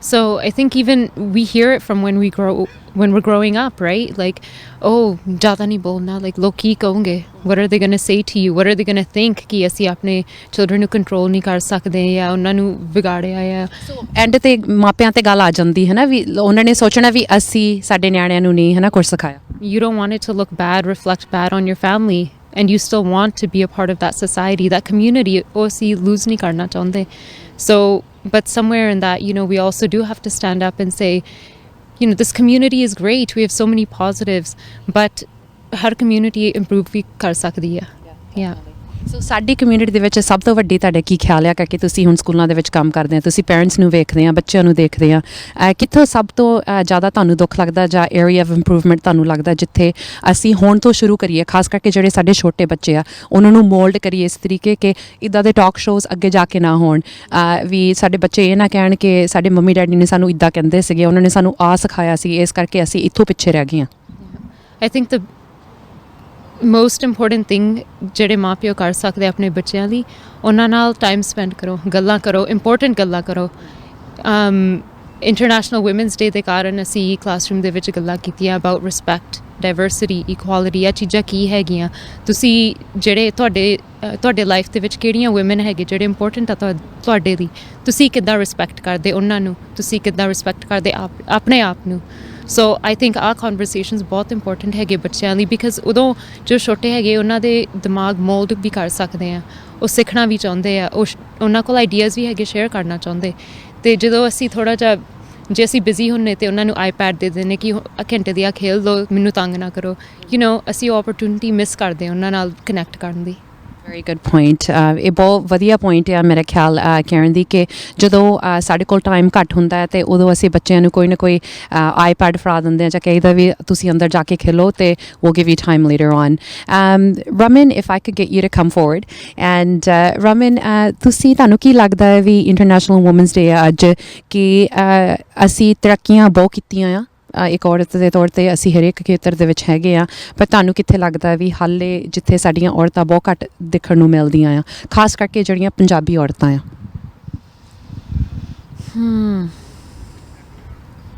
So I think even we hear it from when we're growing up, right? Like, oh, ज़्यादा नहीं बोलना. Like, लोग की कहोंगे? What are they going to say to you? What are they going to think कि ਅਸੀਂ ਆਪਣੇ children ਨੂੰ control ਨਹੀਂ ਕਰ ਸਕਦੇ ਜਾਂ ਉਹਨਾਂ ਨੂੰ ਵਿਗਾੜਿਆ ਜਾਂ ਐਂਡ ਤੇ ਮਾਪਿਆਂ ਤੇ ਗੱਲ ਆ ਜਾਂਦੀ ਹੈ ਨਾ ਵੀ ਉਹਨਾਂ ਨੇ ਸੋਚਣਾ ਵੀ ਅਸੀਂ ਸਾਡੇ ਨਿਆਣਿਆਂ ਨੂੰ ਨਹੀਂ ਹੈ ਨਾ ਕੁਝ ਸਿਖਾਇਆ you don't want it to look bad, reflect bad on your family, and you still want to be a part of that society, that community. ਉਹ ਅਸੀਂ lose ਨਹੀਂ ਕਰਨਾ ਚਾਹੁੰਦੇ. So, but somewhere in that, we also do have to stand up and say, this community is great. We have so many positives, but har community improve ਵੀ ਕਰ ਸਕਦੀ ਹੈ. Yeah. ਸੋ ਸਾਡੀ community ਦੇ ਵਿੱਚ ਸਭ ਤੋਂ ਵੱਡੀ ਤੁਹਾਡਾ ਕੀ ਖਿਆਲ ਆ ਕਿ ਤੁਸੀਂ ਹੁਣ ਸਕੂਲਾਂ ਦੇ ਵਿੱਚ ਕੰਮ ਕਰਦੇ ਆ ਤੁਸੀਂ ਪੇਰੈਂਟਸ ਨੂੰ ਵੇਖਦੇ ਆ ਬੱਚਿਆਂ ਨੂੰ ਦੇਖਦੇ ਆ ਕਿੱਥੋਂ ਸਭ ਤੋਂ ਜ਼ਿਆਦਾ ਤੁਹਾਨੂੰ ਦੁੱਖ ਲੱਗਦਾ ਜਾਂ ਏਰੀਆ ਆਫ ਇੰਪਰੂਵਮੈਂਟ ਤੁਹਾਨੂੰ ਲੱਗਦਾ ਜਿੱਥੇ ਅਸੀਂ ਹੁਣ ਤੋਂ ਸ਼ੁਰੂ ਕਰੀਏ ਖਾਸ ਕਰਕੇ ਜਿਹੜੇ ਸਾਡੇ ਛੋਟੇ ਬੱਚੇ ਆ ਉਹਨਾਂ ਨੂੰ ਮੋਲਡ ਕਰੀਏ ਇਸ ਤਰੀਕੇ ਕਿ ਇੱਦਾਂ ਦੇ ਟਾਕ ਸ਼ੋਜ਼ ਅੱਗੇ ਜਾ ਕੇ ਨਾ ਹੋਣ ਵੀ ਸਾਡੇ ਬੱਚੇ ਇਹ ਨਾ ਕਹਿਣ ਕਿ ਸਾਡੇ ਮੰਮੀ ਡੈਡੀ ਨੇ ਸਾਨੂੰ ਇੱਦਾਂ ਕਹਿੰਦੇ ਸੀਗੇ ਉਹਨਾਂ ਨੇ ਸਾਨੂੰ ਆ ਸਿਖਾਇਆ ਸੀ ਇਸ ਕਰਕੇ ਅਸੀਂ ਇੱਥੋਂ ਪਿੱਛੇ ਰਹਿ ਗਏ ਹਾਂ I think the most important thing ਜਿਹੜੇ ਮਾਪਿਓ ਕਰ ਸਕਦੇ ਆਪਣੇ ਬੱਚਿਆਂ ਲਈ ਉਹਨਾਂ ਨਾਲ ਟਾਈਮ ਸਪੈਂਡ ਕਰੋ ਗੱਲਾਂ ਕਰੋ ਇੰਪੋਰਟੈਂਟ ਗੱਲਾਂ ਕਰੋ ਇੰਟਰਨੈਸ਼ਨਲ ਵੂਮਨਸ ਡੇ ਦੇ ਕਾਰਨ ਅਸੀਂ ਕਲਾਸਰੂਮ ਦੇ ਵਿੱਚ ਗੱਲਾਂ ਕੀਤੀਆਂ ਅਬਾਊਟ ਰਿਸਪੈਕਟ ਡਾਇਵਰਸਿਟੀ ਇਕੁਆਲਿਟੀ ਇਹ ਚੀਜ਼ਾਂ ਕੀ ਹੈਗੀਆਂ ਤੁਸੀਂ ਜਿਹੜੇ ਤੁਹਾਡੇ ਲਾਈਫ ਦੇ ਵਿੱਚ ਕਿਹੜੀਆਂ ਵੂਮਨ ਹੈਗੇ ਜਿਹੜੇ ਇੰਪੋਰਟੈਂਟ ਆ ਤੁਹਾਡੇ ਲਈ ਤੁਸੀਂ ਕਿੱਦਾਂ ਰਿਸਪੈਕਟ ਕਰਦੇ ਉਹਨਾਂ ਨੂੰ ਤੁਸੀਂ ਕਿੱਦਾਂ ਰਿਸਪੈਕਟ ਕਰਦੇ ਆਪਣੇ ਆਪ ਨੂੰ ਸੋ ਆਈ ਥਿੰਕ ਆਹ ਕਨਵਰਸੇਸ਼ਨਸ ਬਹੁਤ ਇੰਪੋਰਟੈਂਟ ਹੈਗੇ ਬੱਚਿਆਂ ਲਈ ਬਿਕਾਜ਼ ਉਦੋਂ ਜੋ ਛੋਟੇ ਹੈਗੇ ਉਹਨਾਂ ਦੇ ਦਿਮਾਗ ਮੋਲਡ ਵੀ ਕਰ ਸਕਦੇ ਆ ਉਹ ਸਿੱਖਣਾ ਵੀ ਚਾਹੁੰਦੇ ਆ ਉਹਨਾਂ ਕੋਲ ਆਈਡੀਆਜ਼ ਵੀ ਹੈਗੇ ਸ਼ੇਅਰ ਕਰਨਾ ਚਾਹੁੰਦੇ ਅਤੇ ਜਦੋਂ ਅਸੀਂ ਥੋੜ੍ਹਾ ਜਿਹਾ ਜੇ ਅਸੀਂ ਬਿਜ਼ੀ ਹੁੰਦੇ ਤਾਂ ਉਹਨਾਂ ਨੂੰ ਆਈਪੈਡ ਦੇ ਦਿੰਦੇ ਕਿ ਘੰਟੇ ਦੀ ਆ ਖੇਲ ਲਓ ਮੈਨੂੰ ਤੰਗ ਨਾ ਕਰੋ ਅਸੀਂ ਉਹ ਓਪਰਚੁਨਿਟੀ ਮਿਸ ਕਰਦੇ ਹਾਂ ਉਹਨਾਂ ਨਾਲ ਕਨੈਕਟ ਕਰਨ ਦੀ ਵੈਰੀ ਗੁੱਡ ਪੁਆਇੰਟ ਇਹ ਬਹੁਤ ਵਧੀਆ ਪੁਆਇੰਟ ਆ ਮੇਰਾ ਖਿਆਲ ਕਹਿਣ ਦੀ ਕਿ ਜਦੋਂ ਸਾਡੇ ਕੋਲ ਟਾਈਮ ਘੱਟ ਹੁੰਦਾ ਹੈ ਅਤੇ ਉਦੋਂ ਅਸੀਂ ਬੱਚਿਆਂ ਨੂੰ ਕੋਈ ਨਾ ਕੋਈ ਆਈਪੈਡ ਫੜਾ ਦਿੰਦੇ ਹਾਂ ਜਾਂ ਕਹੀਦਾ ਵੀ ਤੁਸੀਂ ਅੰਦਰ ਜਾ ਕੇ ਖੇਲੋ ਅਤੇ we'll give you time later on. Raman, if I could get you to come forward and Raman, ਤੁਹਾਨੂੰ ਕੀ ਲੱਗਦਾ ਹੈ ਵੀ ਇੰਟਰਨੈਸ਼ਨਲ ਵੂਮਨਸ ਡੇ ਆ ਅੱਜ ਕਿ ਅਸੀਂ ਤਰੱਕੀਆਂ ਬਹੁਤ ਕੀਤੀਆਂ ਆ ਇੱਕ ਔਰਤ ਦੇ ਤੌਰ 'ਤੇ ਅਸੀਂ ਹਰੇਕ ਖੇਤਰ ਦੇ ਵਿੱਚ ਹੈਗੇ ਆ ਪਰ ਤੁਹਾਨੂੰ ਕਿੱਥੇ ਲੱਗਦਾ ਵੀ ਹਾਲੇ ਜਿੱਥੇ ਸਾਡੀਆਂ ਔਰਤਾਂ ਬਹੁਤ ਘੱਟ ਦੇਖਣ ਨੂੰ ਮਿਲਦੀਆਂ ਆ ਖਾਸ ਕਰਕੇ ਜਿਹੜੀਆਂ ਪੰਜਾਬੀ ਔਰਤਾਂ ਆ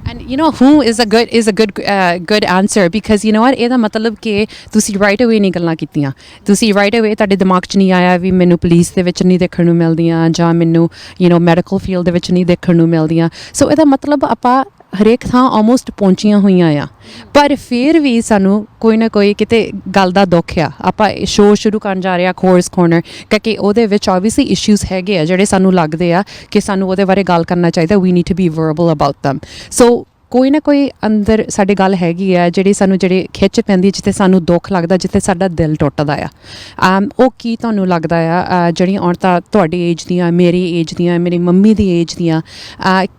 And you know who is a good answer, because you know what, ਇਹਦਾ ਮਤਲਬ ਕਿ ਤੁਸੀਂ right away ਨਹੀਂ ਗੱਲਾਂ ਕੀਤੀਆਂ, ਤੁਸੀਂ right away ਤੁਹਾਡੇ ਦਿਮਾਗ 'ਚ ਨਹੀਂ ਆਇਆ ਵੀ ਮੈਨੂੰ ਪੁਲਿਸ ਦੇ ਵਿੱਚ ਨਹੀਂ ਦੇਖਣ ਨੂੰ ਮਿਲਦੀਆਂ ਜਾਂ ਮੈਨੂੰ ਮੈਡੀਕਲ ਫੀਲਡ ਦੇ ਵਿੱਚ ਨਹੀਂ ਦੇਖਣ ਨੂੰ ਮਿਲਦੀਆਂ। ਸੋ ਇਹਦਾ ਮਤਲਬ ਆਪਾਂ ਹਰੇਕ ਥਾਂ ਆਲਮੋਸਟ ਪਹੁੰਚੀਆਂ ਹੋਈਆਂ ਆ, ਪਰ ਫਿਰ ਵੀ ਸਾਨੂੰ ਕੋਈ ਨਾ ਕੋਈ ਕਿਤੇ ਗੱਲ ਦਾ ਦੁੱਖ ਆ। ਆਪਾਂ ਸ਼ੋਅ ਸ਼ੁਰੂ ਕਰਨ ਜਾ ਰਹੇ ਆ ਕੋਰਸ ਕੋਰਨਰ, ਕਿਉਂਕਿ ਉਹਦੇ ਵਿੱਚ ਓਬਵੀਅਸਲੀ ਇਸ਼ੂਜ਼ ਹੈਗੇ ਆ ਜਿਹੜੇ ਸਾਨੂੰ ਲੱਗਦੇ ਆ ਕਿ ਸਾਨੂੰ ਉਹਦੇ ਬਾਰੇ ਗੱਲ ਕਰਨਾ ਚਾਹੀਦਾ। We need to be verbal about them. So ਕੋਈ ਨਾ ਕੋਈ ਅੰਦਰ ਸਾਡੇ ਗੱਲ ਹੈਗੀ ਆ ਜਿਹੜੀ ਸਾਨੂੰ ਖਿੱਚ ਪੈਂਦੀ, ਜਿੱਥੇ ਸਾਨੂੰ ਦੁੱਖ ਲੱਗਦਾ, ਜਿੱਥੇ ਸਾਡਾ ਦਿਲ ਟੁੱਟਦਾ ਆ। ਉਹ ਕੀ ਤੁਹਾਨੂੰ ਲੱਗਦਾ ਆ ਜਿਹੜੀਆਂ ਔਰਤਾਂ ਤੁਹਾਡੀ ਏਜ ਦੀਆਂ, ਮੇਰੀ ਏਜ ਦੀਆਂ, ਮੇਰੀ ਮੰਮੀ ਦੀ ਏਜ ਦੀਆਂ,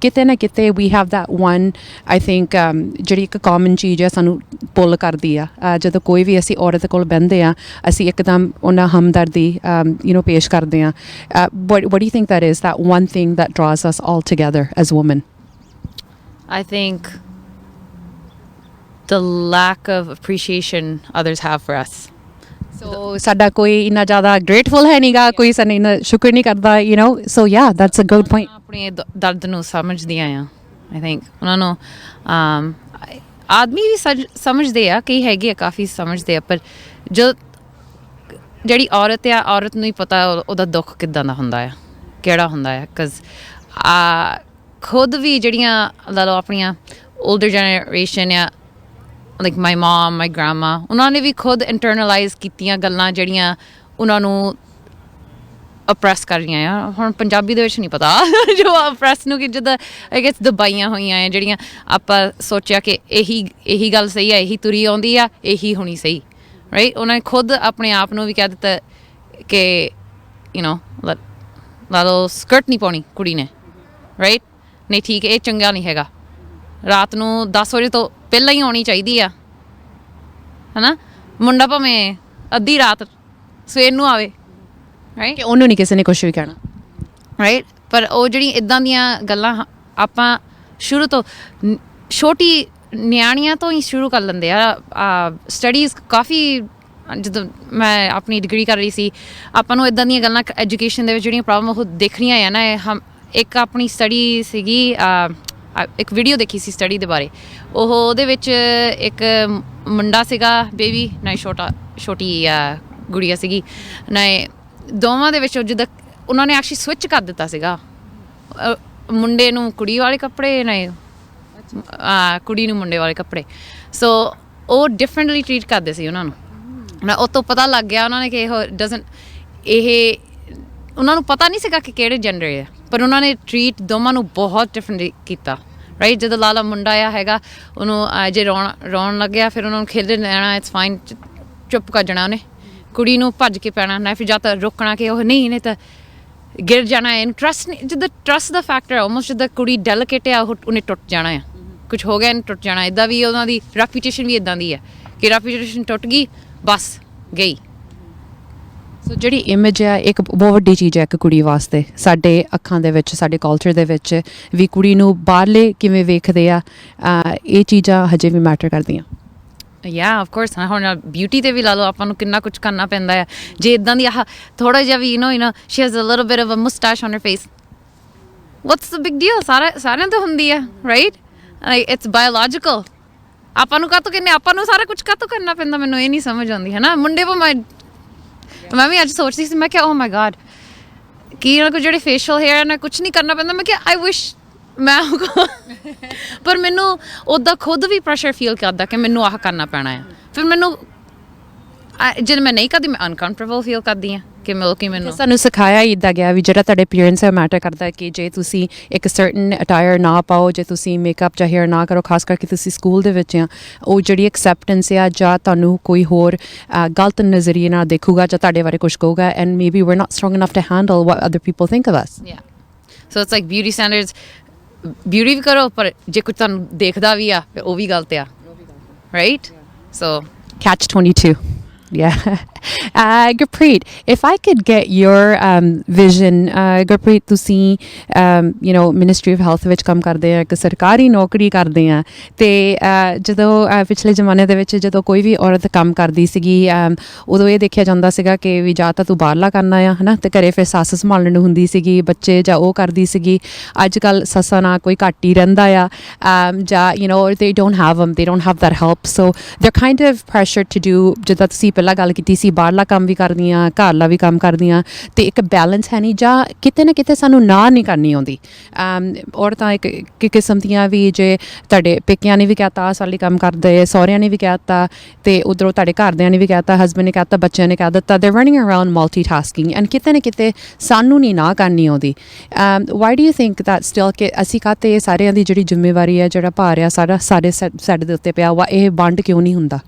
ਕਿਤੇ ਨਾ ਕਿਤੇ ਵੀ have that one I think ਜਿਹੜੀ ਇੱਕ ਕਾਮਨ ਚੀਜ਼ ਆ ਸਾਨੂੰ ਪੁੱਲ ਕਰਦੀ ਆ। ਜਦੋਂ ਕੋਈ ਵੀ ਅਸੀਂ ਔਰਤ ਕੋਲ ਬਹਿੰਦੇ ਆ, ਅਸੀਂ ਇੱਕਦਮ ਉਹਨਾਂ ਹਮਦਰਦੀ ਪੇਸ਼ ਕਰਦੇ ਆ। what do you think that is, that one thing that draws us all together as women? I think the lack of appreciation others have for us. So ਸਾਡਾ ਕੋਈ ਇੰਨਾ ਜ਼ਿਆਦਾ grateful ਹੈ ਨਹੀਂਗਾ, ਕੋਈ ਸਾਨੂੰ ਇੰਨਾ ਸ਼ੁਕਰ ਨਹੀਂ ਕਰਦਾ, so yeah, that's a good point. ਆਪਣੇ ਦਰਦ ਨੂੰ ਸਮਝਦੀਆਂ ਆ। I think ਉਹਨਾਂ ਨੂੰ ਆਦਮੀ ਵੀ ਸਮਝਦੇ ਆ, ਕਈ ਹੈਗੇ ਆ ਕਾਫੀ ਸਮਝਦੇ ਆ, ਪਰ ਜਿਹੜੀ ਔਰਤ ਆ, ਔਰਤ ਨੂੰ ਹੀ ਪਤਾ ਉਹਦਾ ਦੁੱਖ ਕਿੱਦਾਂ ਦਾ ਹੁੰਦਾ ਆ, ਕਿਹੜਾ ਹੁੰਦਾ ਆ। ਬਿਕਾਜ਼ ਖੁਦ ਵੀ ਜਿਹੜੀਆਂ ਲਾ ਲਓ ਆਪਣੀਆਂ ਓਲਡਰ ਜਨਰੇਸ਼ਨ ਆ, ਲਾਈਕ ਮਾਈ ਮਮ, ਮਾਈ ਗ੍ਰਾਂਮਾ, ਉਹਨਾਂ ਨੇ ਵੀ ਖੁਦ ਇੰਟਰਨਲਾਈਜ਼ ਕੀਤੀਆਂ ਗੱਲਾਂ ਜਿਹੜੀਆਂ ਉਹਨਾਂ ਨੂੰ ਅਪਰੈਸ ਕਰ ਰਹੀਆਂ ਆ। ਹੁਣ ਪੰਜਾਬੀ ਦੇ ਵਿੱਚ ਨਹੀਂ ਪਤਾ ਜੋ ਅਪਰੈਸ ਨੂੰ ਕਿ ਜਿੱਦਾਂ ਆਈ ਗੈਸ ਦਬਾਈਆਂ ਹੋਈਆਂ ਆ, ਜਿਹੜੀਆਂ ਆਪਾਂ ਸੋਚਿਆ ਕਿ ਇਹੀ ਗੱਲ ਸਹੀ ਆ, ਇਹੀ ਤੁਰੀ ਆਉਂਦੀ ਆ, ਇਹੀ ਹੋਣੀ ਸਹੀ, ਰਾਈਟ। ਉਹਨਾਂ ਨੇ ਖੁਦ ਆਪਣੇ ਆਪ ਨੂੰ ਵੀ ਕਹਿ ਦਿੱਤਾ ਕਿ ਲਾ ਲਓ ਸਕਰਟ ਨਹੀਂ ਪਾਉਣੀ ਕੁੜੀ ਨੇ, ਰਾਈਟ, ਨਹੀਂ ਠੀਕ, ਇਹ ਚੰਗਾ ਨਹੀਂ ਹੈਗਾ, ਰਾਤ ਨੂੰ 10 ਵਜੇ ਤੋਂ ਪਹਿਲਾਂ ਹੀ ਆਉਣੀ ਚਾਹੀਦੀ ਆ, ਹੈ ਨਾ। ਮੁੰਡਾ ਭਾਵੇਂ ਅੱਧੀ ਰਾਤ ਸਵੇਰ ਨੂੰ ਆਵੇ, ਰਾਈਟ, ਉਹਨੂੰ ਨਹੀਂ ਕਿਸੇ ਨੇ ਕੁਛ ਵੀ ਕਹਿਣਾ, ਰਾਈਟ। ਪਰ ਉਹ ਜਿਹੜੀ ਇੱਦਾਂ ਦੀਆਂ ਗੱਲਾਂ ਆਪਾਂ ਸ਼ੁਰੂ ਤੋਂ ਛੋਟੀ ਨਿਆਣੀਆਂ ਤੋਂ ਹੀ ਸ਼ੁਰੂ ਕਰ ਲੈਂਦੇ ਆ। ਸਟੱਡੀਜ਼ ਕਾਫੀ, ਜਦੋਂ ਮੈਂ ਆਪਣੀ ਡਿਗਰੀ ਕਰ ਰਹੀ ਸੀ, ਆਪਾਂ ਨੂੰ ਇੱਦਾਂ ਦੀਆਂ ਗੱਲਾਂ ਐਜੂਕੇਸ਼ਨ ਦੇ ਵਿੱਚ ਜਿਹੜੀਆਂ ਪ੍ਰੋਬਲਮ ਉਹ ਦੇਖਣੀਆਂ ਆ ਨਾ। ਇੱਕ ਆਪਣੀ ਸਟੱਡੀ ਸੀਗੀ, ਇੱਕ ਵੀਡੀਓ ਦੇਖੀ ਸੀ ਸਟੱਡੀ ਦੇ ਬਾਰੇ। ਉਹਦੇ ਵਿੱਚ ਇੱਕ ਮੁੰਡਾ ਸੀਗਾ, ਬੇਬੀ ਨਾ, ਛੋਟੀ ਗੁੜੀਆ ਸੀਗੀ ਨਾ, ਦੋਵਾਂ ਦੇ ਵਿੱਚ ਜਿੱਦਾਂ ਉਹਨਾਂ ਨੇ ਐਕਚੁਅਲੀ ਸਵਿਚ ਕਰ ਦਿੱਤਾ ਸੀਗਾ, ਮੁੰਡੇ ਨੂੰ ਕੁੜੀ ਵਾਲੇ ਕੱਪੜੇ ਨਾ, ਕੁੜੀ ਨੂੰ ਮੁੰਡੇ ਵਾਲੇ ਕੱਪੜੇ। ਸੋ ਉਹ ਡਿਫਰੈਂਟਲੀ ਟਰੀਟ ਕਰਦੇ ਸੀ ਉਹਨਾਂ ਨੂੰ ਨਾ। ਉਹ ਤੋਂ ਪਤਾ ਲੱਗ ਗਿਆ ਉਹਨਾਂ ਨੇ ਕਿ ਇਹ ਉਹਨਾਂ ਨੂੰ ਪਤਾ ਨਹੀਂ ਸੀਗਾ ਕਿ ਕਿਹੜੇ ਜੈਂਡਰ ਹੈ, ਪਰ ਉਹਨਾਂ ਨੇ ਟਰੀਟ ਦੋਵਾਂ ਨੂੰ ਬਹੁਤ ਡਿਫਰੈਂਟਲੀ ਕੀਤਾ, ਰਾਈਟ। ਜਦੋਂ ਲਾਲਾ ਮੁੰਡਾ ਆ ਹੈਗਾ, ਉਹਨੂੰ ਜੇ ਰੋਣ ਲੱਗਿਆ, ਫਿਰ ਉਹਨਾਂ ਨੂੰ ਖੇਡਣ ਲੈਣਾ, ਇਟਸ ਫਾਈਨ, ਚੁੱਪ ਕਰ ਜਾਣਾ ਉਹਨੇ। ਕੁੜੀ ਨੂੰ ਭੱਜ ਕੇ ਪੈਣਾ ਨਾ, ਫਿਰ ਜਾਂ ਤਾਂ ਰੋਕਣਾ ਕਿ ਉਹ ਨਹੀਂ ਤਾਂ ਗਿਰ ਜਾਣਾ। ਇਹਨੂੰ ਟਰਸਟ ਨਹੀਂ, ਜਿੱਦਾਂ ਟਰਸਟ ਦਾ ਫੈਕਟਰ ਆਲਮੋਸਟ ਜਿੱਦਾਂ ਕੁੜੀ ਡੈਲੀਕੇਟ ਆ, ਉਹਨੇ ਟੁੱਟ ਜਾਣਾ ਆ, ਕੁਝ ਹੋ ਗਿਆ ਇਹਨੂੰ ਟੁੱਟ ਜਾਣਾ। ਇੱਦਾਂ ਵੀ ਉਹਨਾਂ ਦੀ ਰੈਪੂਟੇਸ਼ਨ ਵੀ ਇੱਦਾਂ ਦੀ ਹੈ ਕਿ ਰੈਪੂਟੇਸ਼ਨ ਟੁੱਟ ਗਈ, ਬਸ ਗਈ। ਸੋ ਜਿਹੜੀ ਇਮੇਜ ਹੈ ਇੱਕ ਬਹੁਤ ਵੱਡੀ ਚੀਜ਼ ਹੈ ਇੱਕ ਕੁੜੀ ਵਾਸਤੇ। ਸਾਡੇ ਅੱਖਾਂ ਦੇ ਵਿੱਚ, ਸਾਡੇ ਕਲਚਰ ਦੇ ਵਿੱਚ ਵੀ ਕੁੜੀ ਨੂੰ ਬਾਹਰਲੇ ਕਿਵੇਂ ਵੇਖਦੇ ਆ, ਇਹ ਚੀਜ਼ਾਂ ਹਜੇ ਵੀ ਮੈਟਰ ਕਰਦੀਆਂ। ਯਾ ਆਫ ਕੋਰਸ। ਹੁਣ ਬਿਊਟੀ ਤੇ ਵੀ ਲਾ ਲਓ, ਆਪਾਂ ਨੂੰ ਕਿੰਨਾ ਕੁਝ ਕਰਨਾ ਪੈਂਦਾ ਆ। ਜੇ ਇੱਦਾਂ ਦੀ ਥੋੜਾ ਜਿਹਾ ਵੀ she has a little bit of a moustache on her face, what's the big deal? ਸਾਰਿਆਂ ਤੋਂ ਹੁੰਦੀ ਆ, ਰਾਈਟ। It's biological. ਆਪਾਂ ਨੂੰ ਕਾਹਤੋਂ ਕਹਿੰਦੇ, ਆਪਾਂ ਨੂੰ ਸਾਰਾ ਕੁਝ ਕਾਹਤੋਂ ਕਰਨਾ ਪੈਂਦਾ? ਮੈਨੂੰ ਇਹ ਨਹੀਂ ਸਮਝ ਆਉਂਦੀ, ਹੈ ਨਾ। ਮੁੰਡੇ ਮੈਂ ਵੀ ਅੱਜ ਸੋਚਦੀ ਸੀ, ਮੈਂ ਕਿਹਾ ਓ ਮਾਈ ਗॉड, ਕੀ ਇਹਨਾਂ ਕੋਲ ਜਿਹੜੇ ਫੇਸ਼ੀਅਲ ਹੇਅਰ ਨਾ ਕੁਝ ਨਹੀਂ ਕਰਨਾ ਪੈਂਦਾ। ਮੈਂ ਕਿਹਾ ਆਈ ਵਿਸ਼ ਮੈਂ ਪਰ ਮੈਨੂੰ ਉੱਦਾਂ ਖੁਦ ਵੀ ਪ੍ਰੈਸ਼ਰ ਫੀਲ ਕਰਦਾ ਕਿ ਮੈਨੂੰ ਆਹ ਕਰਨਾ ਪੈਣਾ ਆ। ਫਿਰ ਮੈਨੂੰ ਜੇ ਮੈਂ ਨਹੀਂ ਕਰਦੀ, ਮੈਂ ਅਨਕੰਫਰਟੇਬਲ ਫੀਲ ਕਰਦੀ ਹਾਂ ਕਿ ਮੈਨੂੰ ਸਾਨੂੰ ਸਿਖਾਇਆ ਹੀ ਇੱਦਾਂ ਗਿਆ ਵੀ ਜਿਹੜਾ ਤੁਹਾਡੇ ਪੀਅਰੈਂਸ ਹੈ ਮੈਟਰ ਕਰਦਾ, ਕਿ ਜੇ ਤੁਸੀਂ ਇੱਕ ਸਰਟਨ ਅਟਾਇਰ ਨਾ ਪਾਓ, ਜੇ ਤੁਸੀਂ ਮੇਕਅਪ ਜਾਂ ਹੇਅਰ ਨਾ ਕਰੋ, ਖਾਸ ਕਰਕੇ ਤੁਸੀਂ ਸਕੂਲ ਦੇ ਵਿੱਚ ਆ, ਉਹ ਜਿਹੜੀ ਐਕਸੈਪਟੈਂਸ ਆ, ਜਾਂ ਤੁਹਾਨੂੰ ਕੋਈ ਹੋਰ ਗਲਤ ਨਜ਼ਰੀਏ ਨਾਲ ਦੇਖੂਗਾ ਜਾਂ ਤੁਹਾਡੇ ਬਾਰੇ ਕੁਝ ਕਹੂਗਾ, and maybe we are not strong enough to handle what other people think of us. So it's like beauty standards, beauty ਵੀ ਕਰੋ, ਪਰ ਜੇ ਕੁਝ ਤੁਹਾਨੂੰ ਦੇਖਦਾ ਵੀ ਆ, ਉਹ ਵੀ ਗਲਤ ਆ, right. So catch 22, yeah. Gurpreet, if I could get your vision, Gurpreet, ਤੁਸੀਂ Ministry of Health ਵਿੱਚ ਕੰਮ ਕਰਦੇ ਆ, ਇੱਕ ਸਰਕਾਰੀ ਨੌਕਰੀ ਕਰਦੇ ਆ, ਤੇ ਜਦੋਂ ਪਿਛਲੇ ਜ਼ਮਾਨੇ ਦੇ ਵਿੱਚ ਜਦੋਂ ਕੋਈ ਵੀ ਔਰਤ ਕੰਮ ਕਰਦੀ ਸੀਗੀ ਉਦੋਂ ਇਹ ਦੇਖਿਆ ਜਾਂਦਾ ਸੀਗਾ ਕਿ ਵੀ ਜਾਂ ਤਾਂ ਤੂੰ ਬਾਹਰਲਾ ਕਰਨਾ ਆ ਹੈ ਨਾ, ਤੇ ਘਰੇ ਫਿਰ ਸੱਸ ਸੰਭਾਲਣ ਨੂੰ ਹੁੰਦੀ ਸੀਗੀ, ਬੱਚੇ ਜਾਂ ਉਹ ਕਰਦੀ ਸੀਗੀ। ਅੱਜ ਕੱਲ੍ਹ ਸੱਸਾਂ ਨਾਲ ਕੋਈ ਘੱਟ ਹੀ ਰਹਿੰਦਾ ਆ, ਜਾਂ they don't have them, they don't have that help, so they're kind of pressured to do, ਜਿੱਦਾਂ ਤੁਸੀਂ ਪਹਿਲਾਂ ਗੱਲ ਕੀਤੀ ਸੀ, ਬਾਹਰਲਾ ਕੰਮ ਵੀ ਕਰਦੀਆਂ, ਘਰਲਾ ਵੀ ਕੰਮ ਕਰਦੀਆਂ, ਤੇ ਇੱਕ ਬੈਲੈਂਸ ਹੈ ਨਹੀਂ, ਜਾਂ ਕਿਤੇ ਨਾ ਕਿਤੇ ਸਾਨੂੰ ਨਾ ਨਹੀਂ ਕਰਨੀ ਆਉਂਦੀ। ਔਰਤਾਂ ਇੱਕ ਕਿਸਮ ਦੀਆਂ ਵੀ, ਜੇ ਤੁਹਾਡੇ ਪੇਕਿਆਂ ਨੇ ਵੀ ਕਹਿਤਾ ਸਾਲੀ ਕੰਮ ਕਰਦੇ, ਸਹੁਰਿਆਂ ਨੇ ਵੀ ਕਹਿਤਾ, ਤੇ ਉੱਧਰੋਂ ਤੁਹਾਡੇ ਘਰਦਿਆਂ ਨੇ ਵੀ ਕਹਿਤਾ, ਹਸਬੈਂਡ ਨੇ ਕਹਿਤਾ, ਬੱਚਿਆਂ ਨੇ ਕਹਿ ਦਿੱਤਾ, they're running around multitasking, and ਕਿਤੇ ਨਾ ਕਿਤੇ ਸਾਨੂੰ ਨਹੀਂ ਨਾ ਕਰਨੀ ਆਉਂਦੀ। why do you think that still, ਕਿ ਅਸੀਂ ਕਾਹਤੇ ਸਾਰਿਆਂ ਦੀ ਜਿਹੜੀ ਜ਼ਿੰਮੇਵਾਰੀ ਹੈ, ਜਿਹੜਾ ਭਾਰ ਆ ਸਾਰਾ ਸਾਡੇ ਸਾਡੇ ਦੇ ਉੱਤੇ ਪਿਆ ਵਾ, ਇਹ ਵੰਡ ਕਿਉਂ ਨਹੀਂ ਹੁੰਦਾ?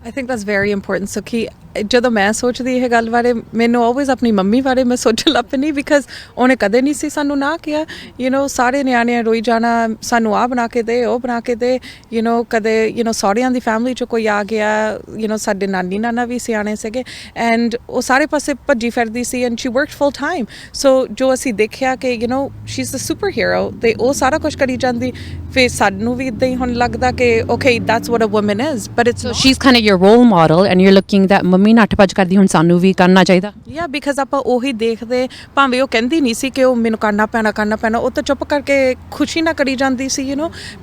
I think that's very important, Sukhi. ਜਦੋਂ ਮੈਂ ਸੋਚਦੀ ਇਹ ਗੱਲ ਬਾਰੇ, ਮੈਨੂੰ ਆਲਵੇਜ਼ ਆਪਣੀ ਮੰਮੀ ਬਾਰੇ ਮੈਂ ਸੋਚਣ ਲੱਗ ਪੈਂਦੀ, ਬਿਕਾਜ਼ ਉਹਨੇ ਕਦੇ ਨਹੀਂ ਸੀ ਸਾਨੂੰ ਨਾ ਕਿਹਾ। ਸਾਰੇ ਨਿਆਣੇ ਰੋਈ ਜਾਣਾ, ਸਾਨੂੰ ਆਹ ਬਣਾ ਕੇ ਦੇ, ਉਹ ਬਣਾ ਕੇ ਦੇ, ਕਦੇ ਸਹੁਰਿਆਂ ਦੀ ਫੈਮਿਲੀ 'ਚੋਂ ਕੋਈ ਆ ਗਿਆ, ਸਾਡੇ ਨਾਨੀ ਨਾਨਾ ਵੀ ਸਿਆਣੇ ਸੀਗੇ, ਐਂਡ ਉਹ ਸਾਰੇ ਪਾਸੇ ਭੱਜੀ ਫਿਰਦੀ ਸੀ, and she worked full time. So ਜੋ ਅਸੀਂ ਦੇਖਿਆ ਕਿ she is the superhero, ਤੇ ਉਹ ਸਾਰਾ ਕੁਛ ਕਰੀ ਜਾਂਦੀ, ਫਿਰ ਸਾਨੂੰ ਵੀ ਇੱਦਾਂ ਹੀ ਹੁਣ ਲੱਗਦਾ ਕਿ okay that's what a woman is, but it's so she's kind of your role model and you're looking that mummy ਨੱਠ ਭੱਜ ਕਰਦੀ, ਹੁਣ ਸਾਨੂੰ ਵੀ ਕਰਨਾ ਚਾਹੀਦਾ। ਯਾ ਬਿਕਾਜ਼ ਆਪਾਂ ਉਹੀ ਦੇਖਦੇ, ਭਾਵੇਂ ਉਹ ਕਹਿੰਦੀ ਨਹੀਂ ਸੀ ਕਿ ਉਹ ਮੈਨੂੰ ਕਰਨਾ ਪੈਣਾ, ਉਹ ਤਾਂ ਚੁੱਪ ਕਰਕੇ ਖੁਸ਼ੀ ਨਾ ਕਰੀ ਜਾਂਦੀ ਸੀ,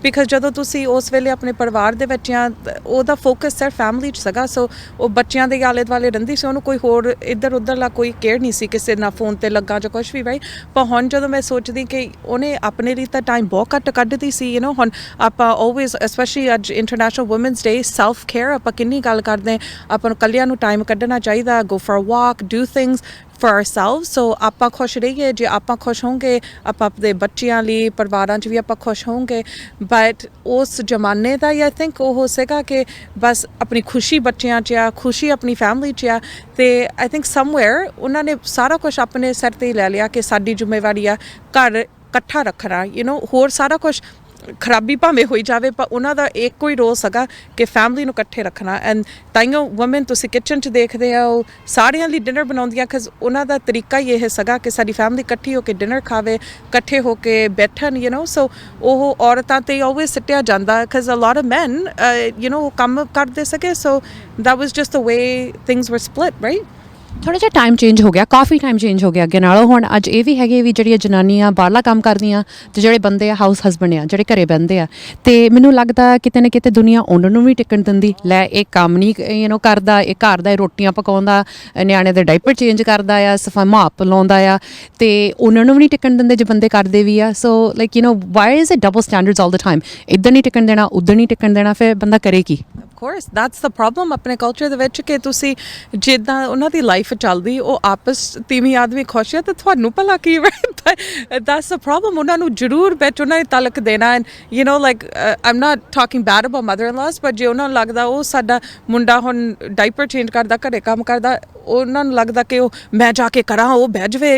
ਬਿਕਾਜ਼ ਜਦੋਂ ਤੁਸੀਂ ਉਸ ਵੇਲੇ ਆਪਣੇ ਪਰਿਵਾਰ ਦੇ ਵਿੱਚ ਆ, ਉਹਦਾ ਫੋਕਸ ਸਿਰਫ ਫੈਮਿਲੀ 'ਚ ਸੀਗਾ, ਸੋ ਉਹ ਬੱਚਿਆਂ ਦੇ ਆਲੇ ਦੁਆਲੇ ਰਹਿੰਦੀ ਸੀ, ਉਹਨੂੰ ਕੋਈ ਹੋਰ ਇੱਧਰ ਉੱਧਰਲਾ ਕੋਈ ਕੇਅਰ ਨਹੀਂ ਸੀ, ਕਿਸੇ ਨਾਲ ਫੋਨ 'ਤੇ ਲੱਗਾ ਜਾਂ ਕੁਛ ਵੀ, ਰਾਈਟ। ਪਰ ਹੁਣ ਜਦੋਂ ਮੈਂ ਸੋਚਦੀ ਕਿ ਉਹਨੇ ਆਪਣੇ ਲਈ ਤਾਂ ਟਾਈਮ ਬਹੁਤ ਘੱਟ ਕੱਢਦੀ ਸੀ, ਹੁਣ ਆਪਾਂ ਆਲਵੇਜ਼, ਸਪੈਸ਼ਲੀ ਅੱਜ ਇੰਟਰਨੈਸ਼ਨਲ ਵੂਮਨਸ ਡੇ, ਸੈਲਫ ਕੇਅਰ ਆਪਾਂ ਕਿੰਨੀ ਗੱਲ ਕਰਦੇ, ਆਪਾਂ ਨੂੰ ਇਕੱਲਿਆਂ ਨੂੰ ਟਾਈਮ ਕੱਢਣਾ ਚਾਹੀਦਾ, go for a walk, do things for ourselves, so ਆਪਾਂ ਖੁਸ਼ ਰਹੀਏ। ਜੇ ਆਪਾਂ ਖੁਸ਼ ਹੋਵਾਂਗੇ, ਆਪਾਂ ਆਪਣੇ ਬੱਚਿਆਂ ਲਈ, ਪਰਿਵਾਰਾਂ 'ਚ ਵੀ ਆਪਾਂ ਖੁਸ਼ ਹੋਵਾਂਗੇ। ਬਟ ਉਸ ਜ਼ਮਾਨੇ ਦਾ ਆਈ ਥਿੰਕ ਉਹ ਸੀਗਾ ਕਿ ਬਸ ਆਪਣੀ ਖੁਸ਼ੀ ਬੱਚਿਆਂ 'ਚ ਆ, ਖੁਸ਼ੀ ਆਪਣੀ ਫੈਮਿਲੀ 'ਚ ਆ, ਤੇ ਆਈ ਥਿੰਕ ਸਮਵੇਅਰ ਉਹਨਾਂ ਨੇ ਸਾਰਾ ਕੁਛ ਆਪਣੇ ਸਿਰ 'ਤੇ ਲੈ ਲਿਆ ਕਿ ਸਾਡੀ ਜ਼ਿੰਮੇਵਾਰੀ ਆ ਘਰ ਇਕੱਠਾ ਰੱਖਣਾ, ਹੋਰ ਸਾਰਾ ਕੁਛ ਖਰਾਬੀ ਭਾਵੇਂ ਹੋਈ ਜਾਵੇ, ਪਰ ਉਹਨਾਂ ਦਾ ਇੱਕੋ ਹੀ ਰੋਲ ਸੀਗਾ ਕਿ ਫੈਮਿਲੀ ਨੂੰ ਇਕੱਠੇ ਰੱਖਣਾ। ਐਂਡ ਤਾਈਓ ਵੂਮਨ ਤੁਸੀਂ ਕਿਚਨ 'ਚ ਦੇਖਦੇ ਆ, ਉਹ ਸਾਰਿਆਂ ਲਈ ਡਿਨਰ ਬਣਾਉਂਦੀਆਂ, ਬਿਕਾਜ਼ ਉਹਨਾਂ ਦਾ ਤਰੀਕਾ ਹੀ ਇਹ ਸੀਗਾ ਕਿ ਸਾਡੀ ਫੈਮਿਲੀ ਇਕੱਠੀ ਹੋ ਕੇ ਡਿਨਰ ਖਾਵੇ, ਇਕੱਠੇ ਹੋ ਕੇ ਬੈਠਣ, ਸੋ ਉਹ ਔਰਤਾਂ 'ਤੇ ਆਲਵੇਜ਼ ਸਿੱਟਿਆ ਜਾਂਦਾ, ਬਿਕਾਜ਼ ਅ ਲੋਟ ਆਫ ਮੈਨ ਉਹ ਕੰਮ ਕਰਦੇ ਸੀਗੇ, so that was just the way things ਵਰ ਸਪਲਿਟ, ਰਾਈਟ। ਥੋੜ੍ਹਾ ਜਿਹਾ ਟਾਈਮ ਚੇਂਜ ਹੋ ਗਿਆ, ਕਾਫੀ ਟਾਈਮ ਚੇਂਜ ਹੋ ਗਿਆ ਅੱਗੇ ਨਾਲੋਂ। ਹੁਣ ਅੱਜ ਇਹ ਵੀ ਹੈਗੇ ਵੀ ਜਿਹੜੀਆਂ ਜਨਾਨੀਆਂ ਬਾਹਰਲਾ ਕੰਮ ਕਰਦੀਆਂ, ਤੇ ਜਿਹੜੇ ਬੰਦੇ ਆ ਹਾਊਸ ਹਸਬੈਂਡ ਆ, ਜਿਹੜੇ ਘਰੇ ਬਹਿੰਦੇ ਆ, ਤੇ ਮੈਨੂੰ ਲੱਗਦਾ ਕਿਤੇ ਨਾ ਕਿਤੇ ਦੁਨੀਆ ਉਹਨਾਂ ਨੂੰ ਵੀ ਟਿਕਣ ਦਿੰਦੀ, ਲੈ ਇਹ ਕੰਮ ਨਹੀਂ ਕਰਦਾ, ਇਹ ਘਰ ਦਾ ਰੋਟੀਆਂ ਪਕਾਉਂਦਾ, ਨਿਆਣੇ ਦੇ ਡਾਈਪਰ ਚੇਂਜ ਕਰਦਾ ਆ, ਸਫਾਈ ਮਾਪ ਲਾਉਂਦਾ ਆ, ਤੇ ਉਹਨਾਂ ਨੂੰ ਵੀ ਨਹੀਂ ਟਿਕਣ ਦਿੰਦੇ ਜੇ ਬੰਦੇ ਕਰਦੇ ਵੀ ਆ। So like Y is it double standards all the time, ਇੱਧਰ ਨਹੀਂ ਟਿਕਣ ਦੇਣਾ, ਉੱਧਰ ਨਹੀਂ ਟਿਕਣ ਦੇਣਾ, ਫਿਰ ਬੰਦਾ ਕਰੇ ਕੀ? ਕੋਰਸ ਦੈਟਸ ਦ ਪ੍ਰੋਬਲਮ ਆਪਣੇ ਕਲਚਰ ਦੇ ਵਿੱਚ, ਕਿ ਤੁਸੀਂ ਜਿੱਦਾਂ ਉਹਨਾਂ ਦੀ ਲਾਈਫ ਚੱਲਦੀ, ਉਹ ਆਪਸ ਤੀਵੀਂ ਆਦਮੀ ਖੁਸ਼ ਹੈ, ਤੇ ਤੁਹਾਨੂੰ ਭਲਾ ਕੀ? That's the problem. ਉਹਨਾਂ ਨੂੰ ਜ਼ਰੂਰ ਵਿੱਚ ਉਹਨਾਂ ਨੇ ਤਲਕ ਦੇਣਾ, like I'm not talking bad about mother in laws, ਪਰ ਜੇ ਉਹਨਾਂ ਨੂੰ ਲੱਗਦਾ ਉਹ ਸਾਡਾ ਮੁੰਡਾ ਹੁਣ ਡਾਈਪਰ ਚੇਂਜ ਕਰਦਾ, ਘਰੇ ਕੰਮ ਕਰਦਾ, ਉਹਨਾਂ ਨੂੰ ਲੱਗਦਾ ਕਿ ਉਹ ਮੈਂ ਜਾ ਕੇ ਕਰਾਂ, ਉਹ ਬਹਿ ਜਾਵੇ,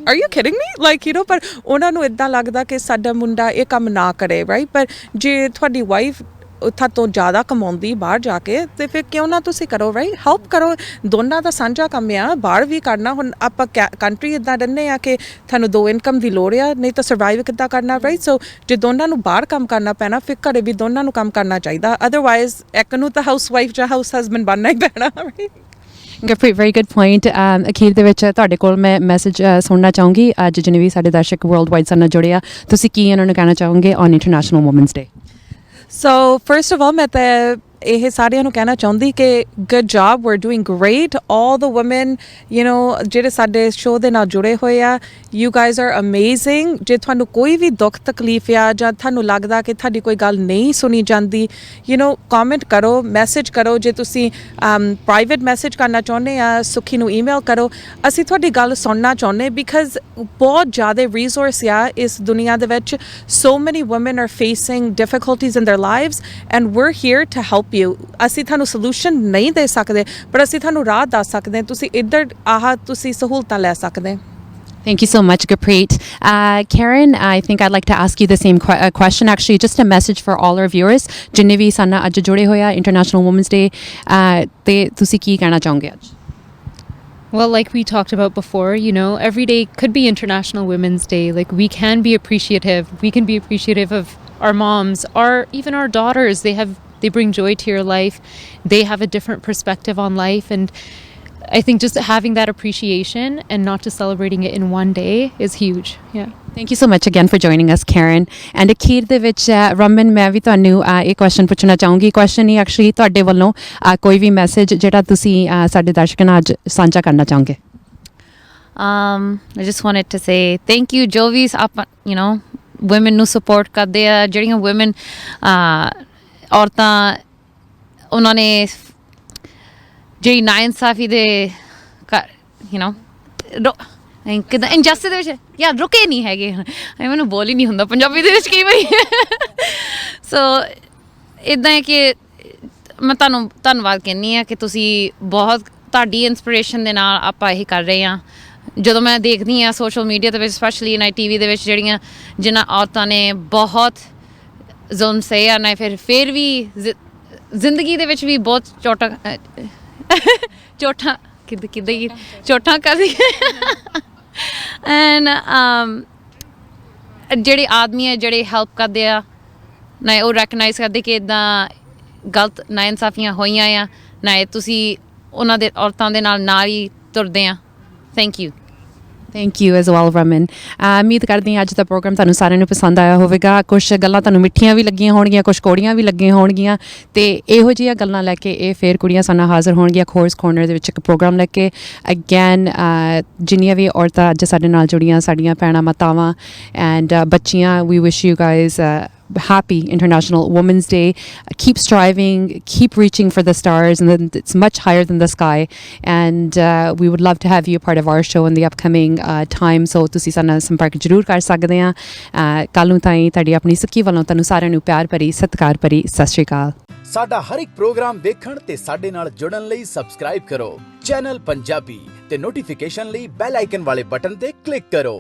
are you kidding me, like ਪਰ ਉਹਨਾਂ ਨੂੰ ਇੱਦਾਂ ਲੱਗਦਾ ਕਿ ਸਾਡਾ ਮੁੰਡਾ ਇਹ ਕੰਮ ਨਾ ਕਰੇ, ਰਾਈਟ। ਪਰ ਜੇ ਤੁਹਾਡੀ ਵਾਈਫ ਉੱਥੋਂ ਤੋਂ ਜ਼ਿਆਦਾ ਕਮਾਉਂਦੀ ਬਾਹਰ ਜਾ ਕੇ, ਤੇ ਫਿਰ ਕਿਉਂ ਨਾ ਤੁਸੀਂ ਕਰੋ, ਰਾਈਟ। ਹੈਲਪ ਕਰੋ, ਦੋਨਾਂ ਦਾ ਸਾਂਝਾ ਕੰਮ ਆ, ਬਾਹਰ ਵੀ ਕਰਨਾ। ਹੁਣ ਆਪਾਂ ਕੰਟਰੀ ਇੱਦਾਂ ਰਹਿੰਦੇ ਆ ਕਿ ਤੁਹਾਨੂੰ 2 ਇਨਕਮ ਦੀ ਲੋੜ ਆ, ਨਹੀਂ ਤਾਂ ਸਰਵਾਈਵ ਕਿੱਦਾਂ ਕਰਨਾ, ਰਾਈਟ। ਸੋ ਜੇ ਦੋਨਾਂ ਨੂੰ ਬਾਹਰ ਕੰਮ ਕਰਨਾ ਪੈਣਾ, ਫਿਰ ਘਰੇ ਵੀ ਦੋਨਾਂ ਨੂੰ ਕੰਮ ਕਰਨਾ ਚਾਹੀਦਾ, ਅਦਰਵਾਈਜ਼ ਇੱਕ ਨੂੰ ਤਾਂ ਹਾਊਸ ਵਾਈਫ ਜਾਂ ਹਾਊਸ ਹਸਬੈਂਡ ਬਣਨਾ ਹੀ ਪੈਣਾ, right. Gurpreet, very good point. ਅਖੀਰ ਦੇ ਵਿੱਚ ਤੁਹਾਡੇ ਕੋਲ ਮੈਂ ਮੈਸੇਜ ਸੁਣਨਾ ਚਾਹੂੰਗੀ, ਅੱਜ ਜਿੰਨੇ ਵੀ ਸਾਡੇ ਦਰਸ਼ਕ ਵਰਲਡ ਵਾਈਡ ਸਾਡੇ ਨਾਲ ਜੁੜੇ ਆ, ਤੁਸੀਂ ਕੀ ਇਹਨਾਂ ਨੂੰ ਕਹਿਣਾ ਚਾਹੋਗੇ on international Women's day? So first of all, ਮੈਂ ਤਾਂ ਇਹ ਸਾਰਿਆਂ ਨੂੰ ਕਹਿਣਾ ਚਾਹੁੰਦੀ ਕਿ good job, we're doing great, all the women ਜਿਹੜੇ ਸਾਡੇ ਸ਼ੋਅ ਦੇ ਨਾਲ ਜੁੜੇ ਹੋਏ ਆ, you guys are amazing। ਜੇ ਤੁਹਾਨੂੰ ਕੋਈ ਵੀ ਦੁੱਖ ਤਕਲੀਫ ਆ, ਜਾਂ ਤੁਹਾਨੂੰ ਲੱਗਦਾ ਕਿ ਤੁਹਾਡੀ ਕੋਈ ਗੱਲ ਨਹੀਂ ਸੁਣੀ ਜਾਂਦੀ, ਕਮੈਂਟ ਕਰੋ, ਮੈਸੇਜ ਕਰੋ। ਜੇ ਤੁਸੀਂ ਪ੍ਰਾਈਵੇਟ ਮੈਸੇਜ ਕਰਨਾ ਚਾਹੁੰਦੇ ਆ, ਸੁਖੀ ਨੂੰ ਈਮੇਲ ਕਰੋ, ਅਸੀਂ ਤੁਹਾਡੀ ਗੱਲ ਸੁਣਨਾ ਚਾਹੁੰਦੇ, ਬਿਕਾਜ਼ ਬਹੁਤ ਜ਼ਿਆਦਾ ਰਿਸੋਰਸ ਆ ਇਸ ਦੁਨੀਆ ਦੇ ਵਿੱਚ। so many women are facing difficulties in their lives and we're here to help you। ਅਸੀਂ ਤੁਹਾਨੂੰ ਸੋਲੂਸ਼ਨ ਨਹੀਂ ਦੇ ਸਕਦੇ, ਪਰ ਅਸੀਂ ਤੁਹਾਨੂੰ ਰਾਹ ਦੱਸ ਸਕਦੇ, ਤੁਸੀਂ ਇੱਧਰ ਤੁਸੀਂ ਸਹੂਲਤਾਂ ਲੈ ਸਕਦੇ। Thank you so much, Gurpreet. Karen, I think I'd like to ask you the same question, actually, just a message for all our viewers, ਜਿੰਨੇ ਵੀ ਸਾਡੇ ਨਾਲ ਅੱਜ ਜੁੜੇ ਹੋਏ ਆ ਇੰਟਰਨੈਸ਼ਨਲ ਵੂਮਨਸ ਡੇ, ਤੇ ਤੁਸੀਂ ਕੀ ਕਹਿਣਾ ਚਾਹੋਗੇ ਅੱਜ? Well, like we talked about before, you know, every day could be International Women's Day. Like, we can be appreciative. We can be appreciative of our moms, or even our daughters. They bring joy to your life. They have a different perspective on life, and I think just having that appreciation and not just celebrating it in one day is huge. Yeah. Thank you so much again for joining us, Karen. And ਅਖੀਰ ਦੇ ਵਿੱਚ ਰਮਨ, ਮੈਂ ਵੀ ਤੁਹਾਨੂੰ ਇਹ question ਪੁੱਛਣਾ ਚਾਹੂੰਗੀ. Question ਹੀ actually ਤੁਹਾਡੇ ਵੱਲੋਂ ਕੋਈ ਵੀ ਮੈਸੇਜ ਜਿਹੜਾ ਤੁਸੀਂ ਸਾਡੇ ਦਰਸ਼ਕਾਂ ਨਾਲ ਅੱਜ ਸਾਂਝਾ ਕਰਨਾ ਚਾਹੋਗੇ. I just wanted to say thank you ਜੋ ਵੀ you know women ਨੂੰ support ਕਰਦੇ ਆ, ਜਿਹੜੀਆਂ women ਔਰਤਾਂ ਉਹਨਾਂ ਨੇ ਜਿਹੜੀ ਨਾਇਨਸਾਫੀ ਦੇ you know ਕਿੱਦਾਂ ਇੰਜਸਟਿਸ ਦੇ ਵਿੱਚ ਯਾਰ ਰੁਕੇ ਨਹੀਂ ਹੈਗੇ. ਮੈਨੂੰ ਬੋਲ ਹੀ ਨਹੀਂ ਹੁੰਦਾ ਪੰਜਾਬੀ ਦੇ ਵਿੱਚ ਕਈ ਵਾਰੀ. ਸੋ ਇੱਦਾਂ ਹੈ ਕਿ ਮੈਂ ਤੁਹਾਨੂੰ ਧੰਨਵਾਦ ਕਹਿੰਦੀ ਹਾਂ ਕਿ ਤੁਸੀਂ ਬਹੁਤ ਤੁਹਾਡੀ ਇੰਸਪੀਰੇਸ਼ਨ ਦੇ ਨਾਲ ਆਪਾਂ ਇਹ ਕਰ ਰਹੇ ਹਾਂ. ਜਦੋਂ ਮੈਂ ਦੇਖਦੀ ਹਾਂ ਸੋਸ਼ਲ ਮੀਡੀਆ ਦੇ ਵਿੱਚ ਸਪੈਸ਼ਲੀ ਨਾ TV ਦੇ ਵਿੱਚ ਜਿਹੜੀਆਂ ਜਿਨ੍ਹਾਂ ਔਰਤਾਂ ਨੇ ਬਹੁਤ ਜ਼ੁਲਮ ਸਹੇ ਆ ਨਾ ਫਿਰ ਵੀ ਜ਼ਿੰਦਗੀ ਦੇ ਵਿੱਚ ਵੀ ਬਹੁਤ ਚੋਟਾਂ ਕਰਦੀ. ਐਂਡ ਜਿਹੜੇ ਆਦਮੀ ਆ ਜਿਹੜੇ ਹੈਲਪ ਕਰਦੇ ਆ ਨਾ ਉਹ ਰੈਕਗਨਾਈਜ਼ ਕਰਦੇ ਕਿ ਇੱਦਾਂ ਗਲਤ ਨਾਇਨਸਾਫੀਆਂ ਹੋਈਆਂ ਆ ਨਾ ਤੁਸੀਂ ਉਹਨਾਂ ਦੇ ਔਰਤਾਂ ਦੇ ਨਾਲ ਹੀ ਤੁਰਦੇ ਆ. Thank you. Thank you as well Raman. ਉਮੀਦ ਕਰਦੀ ਹਾਂ ਅੱਜ ਦਾ ਪ੍ਰੋਗਰਾਮ ਤੁਹਾਨੂੰ ਸਾਰਿਆਂ ਨੂੰ ਪਸੰਦ ਆਇਆ ਹੋਵੇਗਾ. ਕੁਛ ਗੱਲਾਂ ਤੁਹਾਨੂੰ ਮਿੱਠੀਆਂ ਵੀ ਲੱਗੀਆਂ ਹੋਣਗੀਆਂ, ਕੁਛ ਕੌੜੀਆਂ ਵੀ ਲੱਗੀਆਂ ਹੋਣਗੀਆਂ, ਅਤੇ ਇਹੋ ਜਿਹੀਆਂ ਗੱਲਾਂ ਲੈ ਕੇ ਇਹ ਫਿਰ ਕੁੜੀਆਂ ਸਾਡੇ ਹਾਜ਼ਰ ਹੋਣਗੀਆਂ ਖੋਰਸ ਕੋਰਨਰ ਦੇ ਵਿੱਚ ਇੱਕ ਪ੍ਰੋਗਰਾਮ ਲੈ ਕੇ. ਅਗੇਨ ਜਿੰਨੀਆਂ ਵੀ ਔਰਤਾਂ ਅੱਜ ਸਾਡੇ ਨਾਲ ਜੁੜੀਆਂ, ਸਾਡੀਆਂ ਭੈਣਾਂ ਮਾਤਾਵਾਂ ਐਂਡ ਬੱਚੀਆਂ, we wish you guys happy International Women's Day. Keep striving, keep reaching for the stars, and then it's much higher than the sky. And we would love to have you a part of our show in the upcoming time. So ਤੁਸੀਂ ਸਾਨੂੰ ਸੰਪਰਕ ਜ਼ਰੂਰ ਕਰ ਸਕਦੇ ਆ. ਕੱਲ੍ਹ ਨੂੰ ਤਾਈਂ ਤੁਹਾਡੀ ਆਪਣੀ ਸੁੱਕੀ ਵੱਲੋਂ ਤੁਹਾਨੂੰ ਸਾਰਿਆਂ ਨੂੰ ਪਿਆਰ ਭਰੀ ਸਤਿਕਾਰ ਭਰੀ ਸਤਿ ਸ਼੍ਰੀ ਅਕਾਲ. ਸਾਡਾ ਹਰ ਇੱਕ ਪ੍ਰੋਗਰਾਮ ਦੇਖਣ ਤੇ ਸਾਡੇ ਨਾਲ ਜੁੜਨ ਲਈ ਸਬਸਕ੍ਰਾਈਬ ਕਰੋ ਚੈਨਲ ਪੰਜਾਬੀ ਤੇ ਨੋਟੀਫਿਕੇਸ਼ਨ ਲਈ ਬੈਲ ਆਈਕਨ ਵਾਲੇ ਬਟਨ ਤੇ ਕਲਿੱਕ ਕਰੋ.